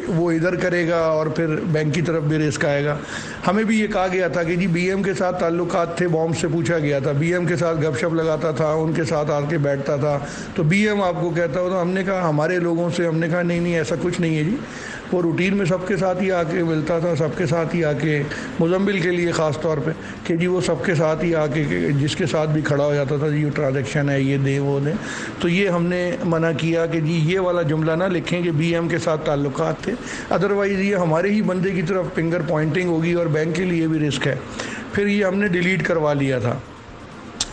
वो इधर करेगा और फिर बैंक की तरफ भी रिस्क आएगा। हमें भी ये कहा गया था कि जी BM के साथ ताल्लुकात थे, बॉम्ब से पूछा गया था, BM के साथ गपशप लगाता था, उनके साथ आके बैठता था, तो BM आपको कहता हो। तो हमने कहा हमारे लोगों से, हमने कहा नहीं नहीं ऐसा कुछ नहीं है जी, वो रूटीन में सबके साथ ही आके मिलता था, सबके साथ ही आके, मुजम्मिल के लिए ख़ास तौर पे कि जी वो सबके साथ ही आके जिसके साथ भी खड़ा हो जाता था, जी ये ट्रांजेक्शन है, ये दे वो दे। तो ये हमने मना किया कि जी ये वाला जुमला ना लिखें कि BM के साथ ताल्लुकात थे, अदरवाइज़ ये हमारे ही बंदे की तरफ फिंगर पॉइंटिंग होगी और बैंक के लिए भी रिस्क है। फिर ये हमने डिलीट करवा लिया था।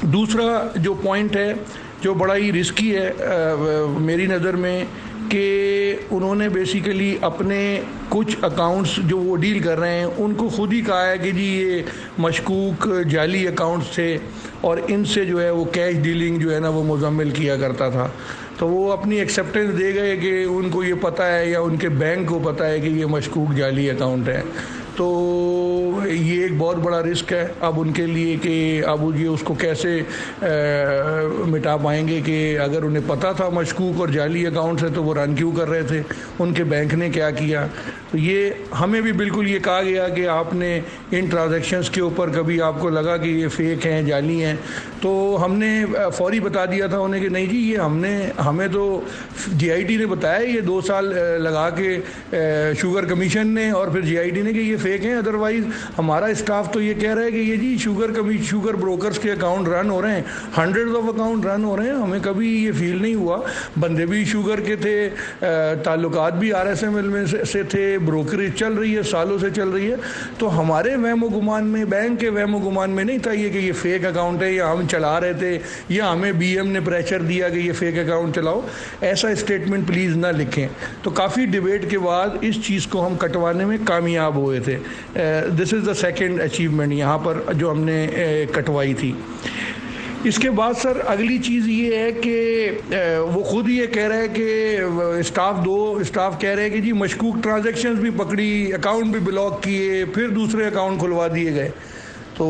दूसरा जो पॉइंट है जो बड़ा ही रिस्की है मेरी नज़र में, कि उन्होंने बेसिकली अपने कुछ अकाउंट्स जो वो डील कर रहे हैं उनको खुद ही कहा है कि जी ये मशकूक जाली अकाउंट्स थे और इनसे जो है वो कैश डीलिंग जो है ना वो मुजम्मिल किया करता था। तो वो अपनी एक्सेप्टेंस दे गए कि उनको ये पता है या उनके बैंक को पता है कि ये मशकूक जाली अकाउंट है। तो ये एक बहुत बड़ा रिस्क है अब उनके लिए कि अब ये उसको कैसे मिटा पाएंगे कि अगर उन्हें पता था मशकूक और जाली अकाउंट है तो वो रन क्यों कर रहे थे, उनके बैंक ने क्या किया। तो ये हमें भी बिल्कुल ये कहा गया कि आपने इन ट्रांजैक्शंस के ऊपर कभी आपको लगा कि ये फ़ेक हैं, जाली हैं, तो हमने फौरी बता दिया था उन्हें कि नहीं जी ये हमें तो GIT ने बताया, ये 2 साल लगा के शुगर कमीशन ने और फिर GIT ने कि ये फेक हैं, अदरवाइज हमारा स्टाफ तो ये कह रहा है कि ये जी शुगर ब्रोकर्स के अकाउंट रन हो रहे हैं, हंड्रेड्स ऑफ अकाउंट रन हो रहे हैं, हमें कभी ये फील नहीं हुआ। बंदे भी शुगर के थे, ताल्लुकात भी RSML में से थे, ब्रोकरेज चल रही है, सालों से चल रही है। तो हमारे वहम गुमान में, बैंक के वहम गुमान में नहीं था ये कि ये फेक अकाउंट है या हम चला रहे थे या हमें BM ने प्रेशर दिया कि ये फेक अकाउंट चलाओ। ऐसा स्टेटमेंट प्लीज़ ना लिखें। तो काफ़ी डिबेट के बाद इस चीज़ को हम कटवाने में कामयाब हुए थे। This is the second achievement यहाँ पर जो हमने कटवाई थी। इसके बाद सर अगली चीज़ ये है कि वो खुद ये कह रहा है कि स्टाफ कह रहे हैं कि जी मशकूक ट्रांजैक्शंस भी पकड़ी, अकाउंट भी ब्लॉक किए, फिर दूसरे अकाउंट खुलवा दिए गए। तो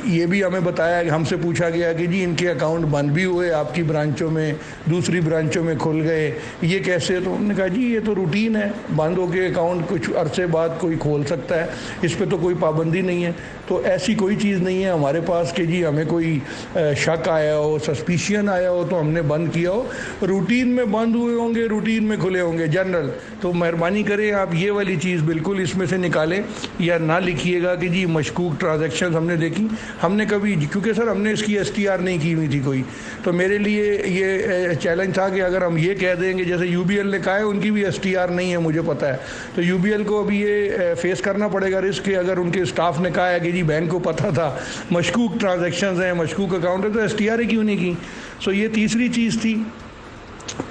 ये भी हमें बताया, हमसे पूछा गया कि जी इनके अकाउंट बंद भी हुए आपकी ब्रांचों में, दूसरी ब्रांचों में खुल गए, ये कैसे। तो हमने कहा जी ये तो रूटीन है, बंद हो के अकाउंट कुछ अरसे बाद कोई खोल सकता है, इस पर तो कोई पाबंदी नहीं है। तो ऐसी कोई चीज़ नहीं है हमारे पास कि जी हमें कोई शक आया हो, सस्पिशियन आया हो तो हमने बंद किया हो। रूटीन में बंद हुए होंगे, रूटीन में खुले होंगे जनरल। तो मेहरबानी करें आप ये वाली चीज़ बिल्कुल इसमें से निकालें या ना लिखिएगा कि जी मशकूक ट्रांजैक्शंस हमने देखी। हमने कभी, क्योंकि सर हमने इसकी STR नहीं की हुई थी कोई, तो मेरे लिए ये चैलेंज था कि अगर हम ये कह देंगे जैसे UBL ने कहा है उनकी भी STR नहीं है, मुझे पता है, तो UBL को अभी ये फेस करना पड़ेगा रिस्क कि अगर उनके स्टाफ ने कहा है कि जी बैंक को पता था मशकूक ट्रांजैक्शंस हैं, मशकूक अकाउंट है, तो STR क्यों नहीं की। सो ये तीसरी चीज़ थी।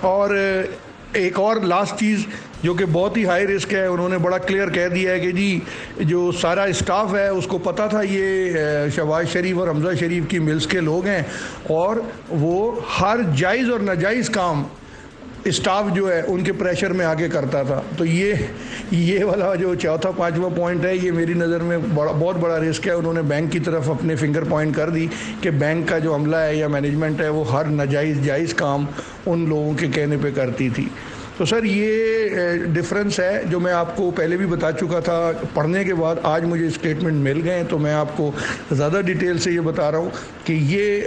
और एक और लास्ट चीज़ जो कि बहुत ही हाई रिस्क है, उन्होंने बड़ा क्लियर कह दिया है कि जी जो सारा स्टाफ है उसको पता था ये शहबाज शरीफ और हमजा शरीफ की मिल्स के लोग हैं और वो हर जायज़ और नाजायज़ काम स्टाफ जो है उनके प्रेशर में आके करता था। तो ये वाला जो चौथा पांचवा पॉइंट है, ये मेरी नज़र में बहुत बड़ा रिस्क है। उन्होंने बैंक की तरफ अपने फिंगर पॉइंट कर दी कि बैंक का जो अमला है या मैनेजमेंट है वो हर नाजायज़ जायज़ काम उन लोगों के कहने पे करती थी। तो सर ये डिफरेंस है जो मैं आपको पहले भी बता चुका था। पढ़ने के बाद आज मुझे स्टेटमेंट मिल गए तो मैं आपको ज़्यादा डिटेल से ये बता रहा हूँ कि ये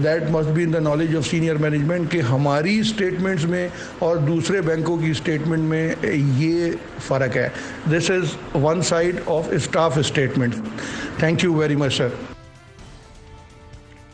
that must be in the knowledge of senior management कि हमारी स्टेटमेंट्स में और दूसरे बैंकों की स्टेटमेंट में ये फ़र्क है। This is one side of staff statement. Thank you very much sir.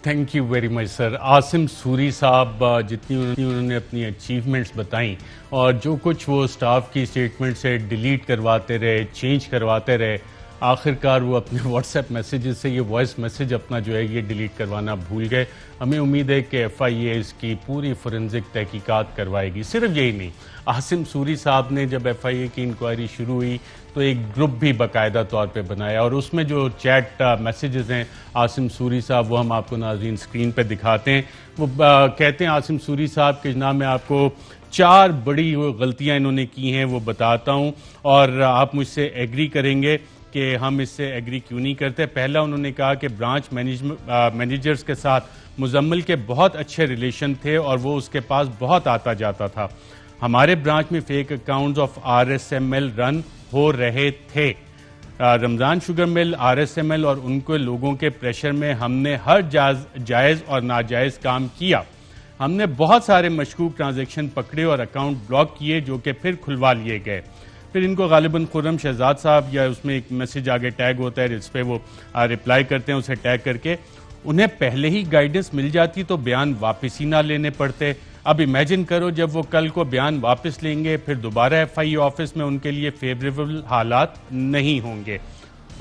Thank you very much sir. Asim Suri साहब जितनी उन्होंने अपनी अचीवमेंट्स बताई और जो कुछ वो स्टाफ की स्टेटमेंट से डिलीट करवाते रहे, चेंज करवाते रहे, आखिरकार वो अपने व्हाट्सएप मैसेजेस से ये वॉइस मैसेज अपना जो है ये डिलीट करवाना भूल गए। हमें उम्मीद है कि FIA इसकी पूरी फोरेंसिक तहकीकात करवाएगी। सिर्फ यही नहीं, आसिम सूरी साहब ने जब FIA की इंक्वायरी शुरू हुई तो एक ग्रुप भी बाकायदा तौर पे बनाया और उसमें जो चैट मैसेजेस हैं आसिम सूरी साहब, वो हम आपको नाज़रीन स्क्रीन पे दिखाते हैं। वो कहते हैं आसिम सूरी साहब के जनाब में आपको 4 बड़ी गलतियाँ इन्होंने की हैं वो बताता हूँ और आप मुझसे एग्री करेंगे कि हम इससे एग्री क्यों नहीं करते। पहला, उन्होंने कहा कि ब्रांच मैनेजर्स के साथ मुजम्मिल के बहुत अच्छे रिलेशन थे और वो उसके पास बहुत आता जाता था। हमारे ब्रांच में fake accounts of RSML run हो रहे थे। रमज़ान शुगर मिल, RSML और उनके लोगों के प्रेशर में हमने हर जायज़ और नाजायज़ काम किया। हमने बहुत सारे मशकूक ट्रांजैक्शन पकड़े और अकाउंट ब्लॉक किए जो कि फिर खुलवा लिए गए। फिर इनको गालिबन खुर्रम शहजाद साहब या उसमें एक मैसेज आगे टैग होता है, इस पर वो रिप्लाई करते हैं उसे टैग करके। उन्हें पहले ही गाइडेंस मिल जाती तो बयान वापस ही ना लेने पड़ते। अब इमेजिन करो जब वो कल को बयान वापस लेंगे फिर दोबारा FIA ऑफिस में उनके लिए फेवरेबल हालात नहीं होंगे।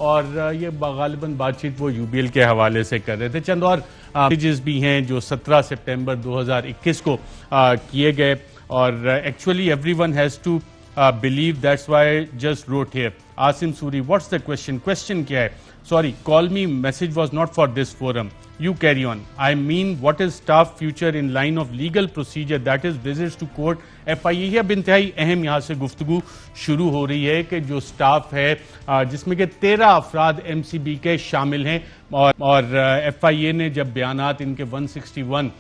और ये गालिबन बातचीत वो UBL के हवाले से कर रहे थे। चंद और मैसेजेस भी हैं जो 17 सितंबर 2021 को किए गए और actually everyone has to believe, that's why I just wrote here. Asim Suri, what's the question? Question क्या है? Sorry, call me, message was not for this forum. You carry on. I mean, what is staff future in line of legal procedure, that is visits to court, FIA। अब इंतहाई अहम यहाँ से गुफ्तगू शुरू हो रही है कि जो स्टाफ है जिसमें कि 13 अफराद MCB के शामिल हैं और FIA ने जब बयानात इनके 161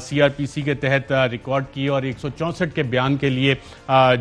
CRPC के तहत रिकॉर्ड किए और 164 के बयान के लिए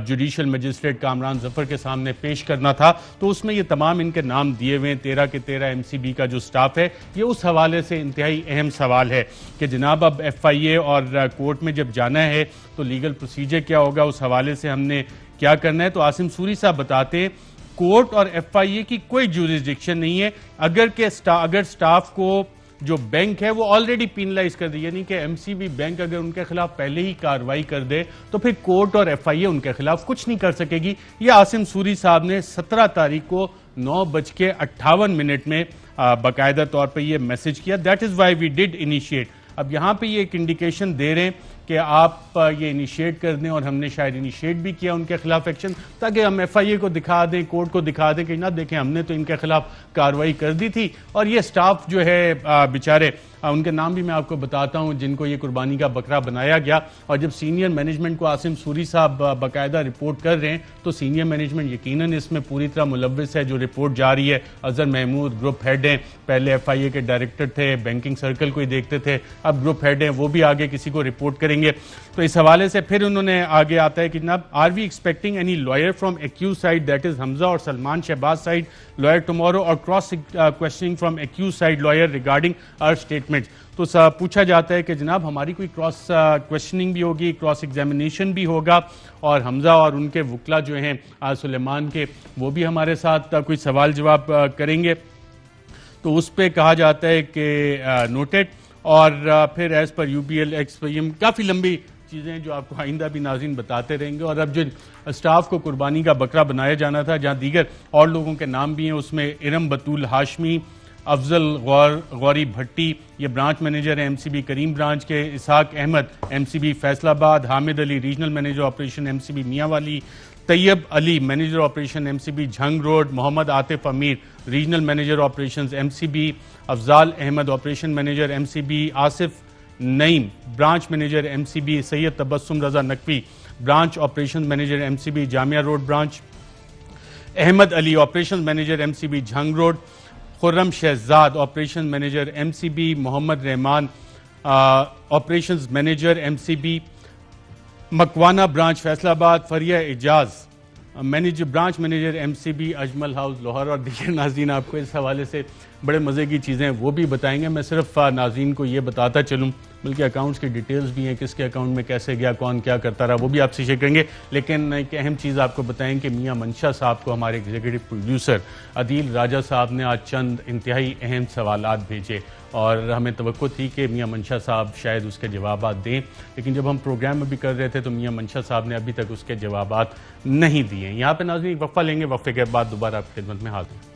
जुडिशल मजिस्ट्रेट कामरान जफर के सामने पेश करना था तो उसमें ये तमाम इनके नाम दिए हुए हैं। 13 के 13 MCB का जो स्टाफ है ये उस हवाले से इंतहाई अहम सवाल है कि जनाब अब FIA और कोर्ट में जब जाना है तो लीगल प्रोसीजर क्या होगा, उस हवाले से हमने क्या करना है। तो आसिम सूरी साहब बताते हैं कोर्ट और FIA की कोई जुरिसडिक्शन नहीं है। अगर स्टाफ को जो बैंक है वो ऑलरेडी पिनलाइज कर दी, यानी कि MCB बैंक अगर उनके खिलाफ पहले ही कार्रवाई कर दे तो फिर कोर्ट और FIA उनके खिलाफ कुछ नहीं कर सकेगी। ये आसिम सूरी साहब ने 17 तारीख को 9:58 में बाकायदा तौर पर यह मैसेज किया। That is why we did initiate. अब यहाँ पे ये एक इंडिकेशन दे रहे हैं कि आप ये इनिशिएट कर दें और हमने शायद इनिशिएट भी किया उनके खिलाफ एक्शन, ताकि हम FIA को दिखा दें, कोर्ट को दिखा दें कि ना देखें हमने तो इनके खिलाफ कार्रवाई कर दी थी। और ये स्टाफ जो है बेचारे, उनके नाम भी मैं आपको बताता हूं जिनको ये कुर्बानी का बकरा बनाया गया। और जब सीनियर मैनेजमेंट को आसिम सूरी साहब बाकायदा रिपोर्ट कर रहे हैं तो सीनियर मैनेजमेंट यकीनन इसमें पूरी तरह मुलव्विस है। जो रिपोर्ट जा रही है, अजहर महमूद ग्रुप हेड हैं, पहले FIA के डायरेक्टर थे, बैंकिंग सर्कल को ही देखते थे, अब ग्रुप हेड हैं, वो भी आगे किसी को रिपोर्ट करेंगे। तो इस हवाले से फिर उन्होंने आगे आता है कि जनाब are we expecting any lawyer from accuse side, that is Hamza और Salman Shahbaz side lawyer tomorrow, और cross questioning from accuse side lawyer regarding our statements. तो पूछा जाता है कि जनाब हमारी कोई क्रॉस क्वेश्चनिंग भी होगी, क्रॉस एग्जामिनेशन भी होगा, और हमजा और उनके वकला जो हैं सुलेमान के वो भी हमारे साथ कोई सवाल जवाब करेंगे। तो उस पर कहा जाता है कि नोटेड। और फिर एज पर UBL एक्सपीएम काफ़ी लंबी चीज़ें जो आपको आइंदा भी नाज़रीन बताते रहेंगे। और अब जो स्टाफ को कुर्बानी का बकरा बनाया जाना था, जहाँ दीगर और लोगों के नाम भी हैं, उसमें इरम बतूल हाशमी, अफजल गौरी भट्टी, ये ब्रांच मैनेजर है MCB करीम ब्रांच के, Ishaq Ahmad MCB Faisalabad, Hamid Ali regional manager operation MCB Mianwali, Tayyab Ali manager operation MCB Jhang road, Mohammad Atif Amir regional manager operations MCB, Afzal Ahmad operation manager MCB, Asif Naeem branch manager MCB, Syed Tabassum Raza Naqvi branch operation manager MCB Jamia road branch, Ahmad Ali operation manager MCB Jhang road, Khurram Shahzad operation manager MCB, Mohammad Rahman operations manager MCB, Makwana branch Faisalabad, Fariya Ejaz branch manager MCB Ajmal house Lahore. और देखिए नाज़रीन, आपको इस हवाले से बड़े मज़े की चीज़ें वो भी बताएंगे। मैं सिर्फ नाज़रीन को ये बताता चलूँ, बल्कि अकाउंट्स की डिटेल्स भी हैं, किसके अकाउंट में कैसे गया, कौन क्या करता रहा, वो भी आपसे शेयर करेंगे। लेकिन एक अहम चीज़ आपको बताएं कि मियां मंशा साहब को हमारे एग्जीक्यूटिव प्रोड्यूसर अदील राजा साहब ने आज चंद इंतहाई अहम सवालात भेजे और हमें तवक्को थी कि मियां मंशा साहब शायद उसके जवाबात दें, लेकिन जब हम प्रोग्राम में भी कर रहे थे तो मियां मंशा साहब ने अभी तक उसके जवाबात नहीं दिए। यहाँ पे नाज़रीन वक्फा लेंगे, वक्फे के बाद दोबारा आपकी खिदमत में हाजिर।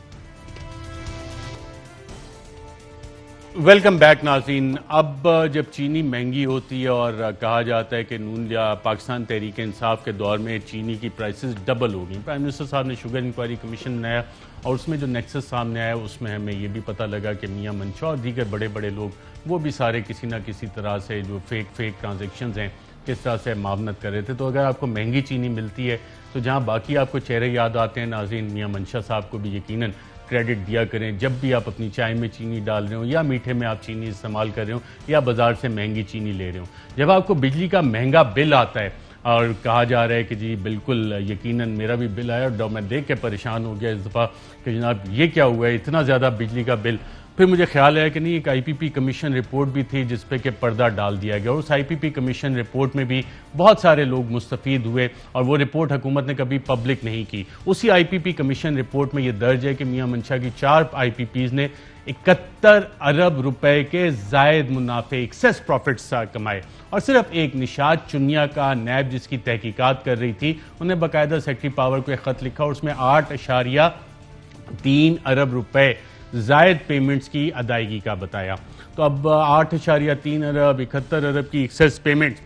वेलकम बैक नाज़रीन। अब जब चीनी महंगी होती है और कहा जाता है कि नून या पाकिस्तान तहरीक इंसाफ के दौर में चीनी की प्राइसेस डबल हो गई, प्राइम मिनिस्टर साहब ने शुगर इंक्वायरी कमीशन बनाया और उसमें जो नेक्सस सामने आया उसमें हमें ये भी पता लगा कि मियां मंशा और दीगर बड़े बड़े लोग वो भी सारे किसी ना किसी तरह से जो फेक ट्रांजेक्शन्स हैं किस तरह से मावनत कर रहे थे। तो अगर आपको महंगी चीनी मिलती है तो जहाँ बाकी आपको चेहरे याद आते हैं नाज़रीन, मियां मंशा साहब को भी यकीनन क्रेडिट दिया करें। जब भी आप अपनी चाय में चीनी डाल रहे हो या मीठे में आप चीनी इस्तेमाल कर रहे हो या बाज़ार से महंगी चीनी ले रहे हो, जब आपको बिजली का महंगा बिल आता है और कहा जा रहा है कि जी बिल्कुल यकीनन मेरा भी बिल आया और मैं देख के परेशान हो गया इस दफ़ा कि जनाब ये क्या हुआ है, इतना ज़्यादा बिजली का बिल, फिर मुझे ख्याल आया कि नहीं, एक आईपीपी कमीशन रिपोर्ट भी थी जिस पे कि पर्दा डाल दिया गया, और उस आईपीपी कमीशन रिपोर्ट में भी बहुत सारे लोग मुस्तफीद हुए और वो रिपोर्ट हुकूमत ने कभी पब्लिक नहीं की। उसी आईपीपी कमीशन रिपोर्ट में ये दर्ज है कि मियां मंशा की 4 आईपीपीज ने 71 अरब रुपए के जायद मुनाफे, एक्सेस प्रॉफिट्स कमाए, और सिर्फ एक निशात चुनिया का नैब जिसकी तहकीकात कर रही थी, उन्हें बाकायदा सेक्रेटरी पावर को एक खत लिखा और उसमें 8.3 अरब रुपए जायद पेमेंट्स की अदायगी का बताया। तो अब 8.3 अरब 71 अरब की access payment,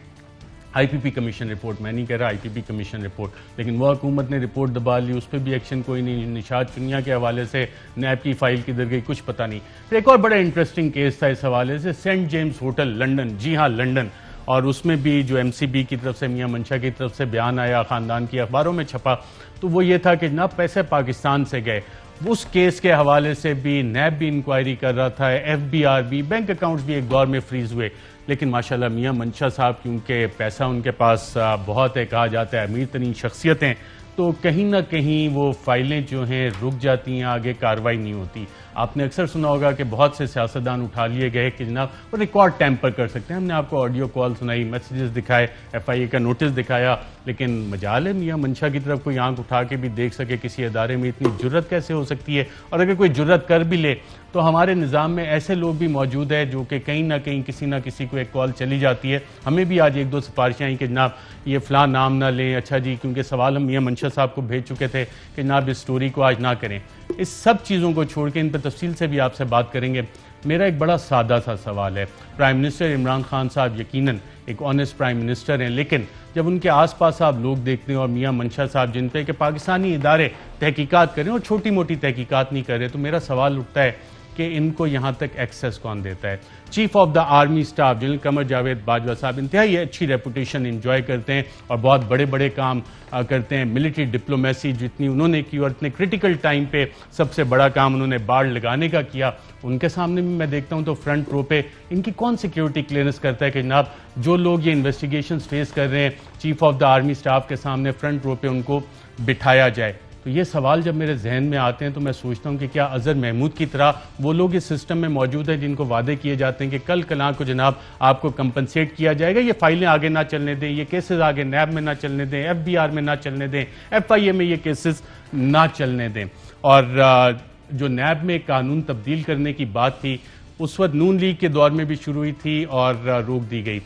IPP commission report, मैं नहीं कह रहा आईपीपी कमीशन रिपोर्ट, लेकिन वह हुकूमत ने रिपोर्ट दबा ली, उस पर भी एक्शन कोई नहीं। निशात चुनिया के हवाले से नैब की फाइल किधर गई कुछ पता नहीं। फिर एक और बड़ा इंटरेस्टिंग केस था इस हवाले से, सेंट जेम्स होटल लंदन, जी हाँ लंदन, और उसमें भी जो एमसीबी की तरफ से मियां मंशा की तरफ से बयान आया, ख़ानदान की अखबारों में छपा, तो वो ये था कि जनाब पैसे पाकिस्तान से गए। उस केस के हवाले से भी नैब भी इंक्वायरी कर रहा था, एफबीआर भी, बैंक अकाउंट्स भी एक दौर में फ्रीज हुए, लेकिन माशाल्लाह मियां मंशा साहब क्योंकि पैसा उनके पास बहुत है, कहा जाता है अमीर तरीन शख्सियतें, तो कहीं ना कहीं वो फाइलें जो हैं रुक जाती हैं, आगे कार्रवाई नहीं होती। आपने अक्सर सुना होगा कि बहुत से सियासतदान उठा लिए गए कि जनाब वो रिकॉर्ड टैंपर कर सकते हैं। हमने आपको ऑडियो कॉल सुनाई, मैसेजेस दिखाए, FIA का नोटिस दिखाया, लेकिन मजाल है मियां मंशा की तरफ कोई आंख उठा के भी देख सके किसी अदारे में इतनी जुर्रत कैसे हो सकती है। और अगर कोई जुर्रत कर भी ले तो हमारे निज़ाम में ऐसे लोग भी मौजूद है जो कि कहीं ना कहीं किसी ना किसी को एक कॉल चली जाती है। हमें भी आज 1-2 सिफारिशें आई कि जनाब ये फ़लाँ नाम ना लें, अच्छा जी, क्योंकि सवाल हम मियां मंशा साहब को भेज चुके थे कि जनाब इस स्टोरी को आज ना करें। इस सब चीज़ों को छोड़ के इन पर तफसील से भी आपसे बात करेंगे। मेरा एक बड़ा सादा सा सवाल है, प्राइम मिनिस्टर इमरान खान साहब यकीनन एक ऑनेस्ट प्राइम मिनिस्टर हैं, लेकिन जब उनके आसपास आप लोग देखते हैं और मियां मंशा साहब जिन पे कि पाकिस्तानी इदारे तहकीकात करें और छोटी मोटी तहकीकात नहीं कर रहे, तो मेरा सवाल उठता है कि इनको यहाँ तक एक्सेस कौन देता है। Chief of the army staff general Qamar Javed Bajwa sahab इंतहाई अच्छी रेपुटेशन इंजॉय करते हैं और बहुत बड़े बड़े काम करते हैं। मिलिट्री डिप्लोमेसी जितनी उन्होंने की और इतने क्रिटिकल टाइम पे सबसे बड़ा काम उन्होंने बाढ़ लगाने का किया, उनके सामने भी मैं देखता हूँ तो फ्रंट रो पे इनकी कौन सिक्योरिटी क्लियरेंस करता है कि जनाब जो लोग ये इन्वेस्टिगेशन फेस कर रहे हैं chief of the army staff के सामने फ्रंट रो पे उनको बिठाया जाए। तो ये सवाल जब मेरे जहन में आते हैं तो मैं सोचता हूँ कि क्या अजहर महमूद की तरह वो लोग इस सिस्टम में मौजूद हैं जिनको वादे किए जाते हैं कि कल कलां को जनाब आपको कंपनसेट किया जाएगा, ये फाइलें आगे ना चलने दें, ये केसेस आगे नैब में ना चलने दें, FBR में ना चलने दें, FIA में ये केसेस ना चलने दें। और जो नैब में कानून तब्दील करने की बात थी उस वक्त नून लीग के दौर में भी शुरू हुई थी और रोक दी गई।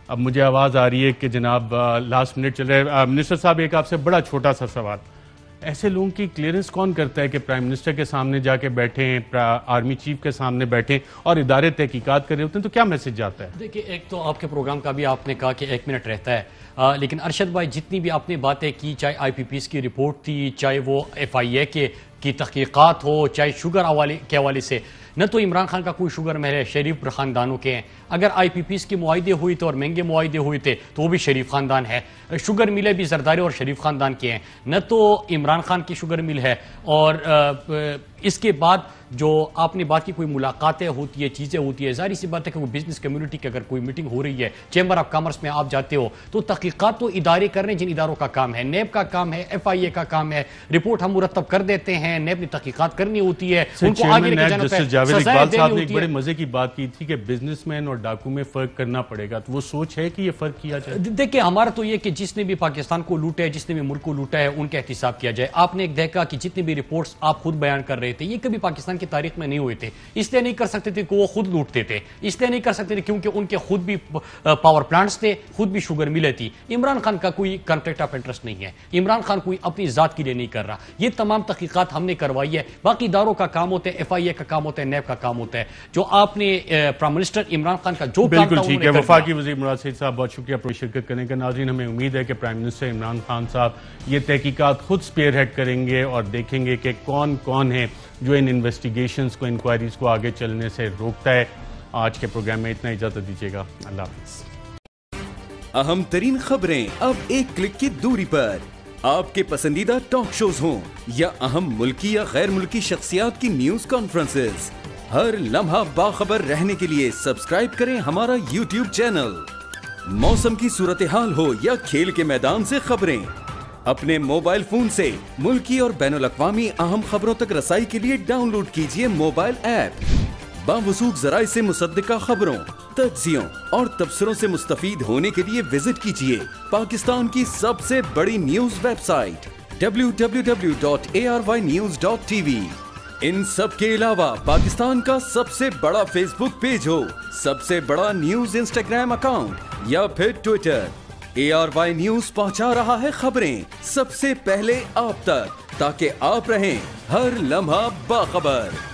अब मुझे आवाज़ आ रही है कि जनाब लास्ट मिनट चल रहा है। मिनिस्टर साहब एक आपसे बड़ा छोटा सा सवाल, ऐसे लोगों की क्लियरेंस कौन करता है कि प्राइम मिनिस्टर के सामने जाके बैठे, आर्मी चीफ के सामने बैठे और इदारे तहकीकात कर रहे होते हैं, तो क्या मैसेज जाता है? देखिए, एक तो आपके प्रोग्राम का भी आपने कहा कि 1 मिनट रहता है, लेकिन अरशद भाई जितनी भी आपने बातें की, चाहे IPPs की रिपोर्ट थी, चाहे वो FIA की तहकीकात हो, चाहे शुगर के हवाले से, न तो इमरान खान का कोई शुगर महल है, शरीफ ख़ानदानों के हैं। अगर IPPs के मुआहदे हुए थे और महंगे मुआहदे हुए थे तो वो भी शरीफ ख़ानदान है। शुगर मिलें भी जरदारी और शरीफ ख़ानदान के हैं, न तो इमरान खान की शुगर मिल है। और इसके बाद जो आपने बात की कोई मुलाकातें होती है, चीज़ें होती है, जाहिर सी बात है कि वो बिजनेस कम्युनिटी की अगर कोई मीटिंग हो रही है, चैम्बर ऑफ कॉमर्स में आप जाते हो तो तहकीकात तो इदारे कर रहे हैं जिन इदारों का काम है, नैब का काम है, FIA का काम है, रिपोर्ट हम मुरतब कर देते हैं, नैब ने तहकीकात करनी होती है, उनको आगे लेके जाना होता है। जावेद इकबाल साहब ने एक बड़े मजे की बात की थी कि बिजनेसमैन और डाकू में फर्क करना पड़ेगा, तो वो सोच है कि ये फर्क किया जाए? देखिए, हमारा तो ये कि जिसने भी पाकिस्तान को लूटा है, जिसने भी मुल्क को लूटा है, उनका एहतिसाब किया जाए। आपने एक देखा कि जितने भी रिपोर्ट्स आप खुद बयान कर रहे थे, ये कभी पाकिस्तान की तारीख में नहीं हुए थे। इसलिए नहीं कर सकते थे कि वो खुद लूटते थे, इसलिए नहीं कर सकते थे क्योंकि उनके खुद भी पावर प्लांट्स थे, खुद भी शुगर मिले थी। इमरान खान का कोई कॉन्फ्लिक्ट ऑफ इंटरेस्ट नहीं है, इमरान खान कोई अपनी जात के लिए नहीं कर रहा। ये तमाम तहकीकात हमने करवाई है, बाकी इदारों का काम होता है, FIA का काम होता है, नैब का काम होता है। जो आपने प्राइम मिनिस्टर इमरान खान का जो बिल्कुल ठीक है। वफाकी वज़ीर मुराद सईद साहब, बहुत शुक्रिया अपनी शिरकत करने का। नाज़रीन, हमें उम्मीद है कि प्राइम मिनिस्टर इमरान खान साहब ये तहकीकात खुद स्पेयर हेड करेंगे और देखेंगे कि कौन कौन है जो इन इन्वेस्टिगेशंस को, इंक्वायरीज को आगे चलने से रोकता है। आज के प्रोग्राम में इतना, इजाजत दीजिएगा, अल्लाह हाफ़िज़। अहम तरीन खबरें अब एक क्लिक की दूरी पर, आपके पसंदीदा टॉक शोज हों या अहम मुल्की या गैर मुल्की शख्सियात की न्यूज कॉन्फ्रेंसेस, हर लम्हा बाखबर रहने के लिए सब्सक्राइब करें हमारा YouTube चैनल। मौसम की सूरत हाल हो या खेल के मैदान से खबरें, अपने मोबाइल फोन से मुल्की और बैनुल अक़वामी अहम खबरों तक रसाई के लिए डाउनलोड कीजिए मोबाइल ऐप बावसूख जराए से मुसद्दिका खबरों, तज्जियों और तबसरों से मुस्तफीद होने के लिए विजिट कीजिए पाकिस्तान की सबसे बड़ी न्यूज वेबसाइट www.arYnews.tv। इन सब के अलावा पाकिस्तान का सबसे बड़ा फेसबुक पेज हो, सबसे बड़ा न्यूज इंस्टाग्राम अकाउंट या फिर ट्विटर, ARY न्यूज पहुंचा रहा है खबरें सबसे पहले आप तक, ताकि आप रहें हर लम्हा बाखबर।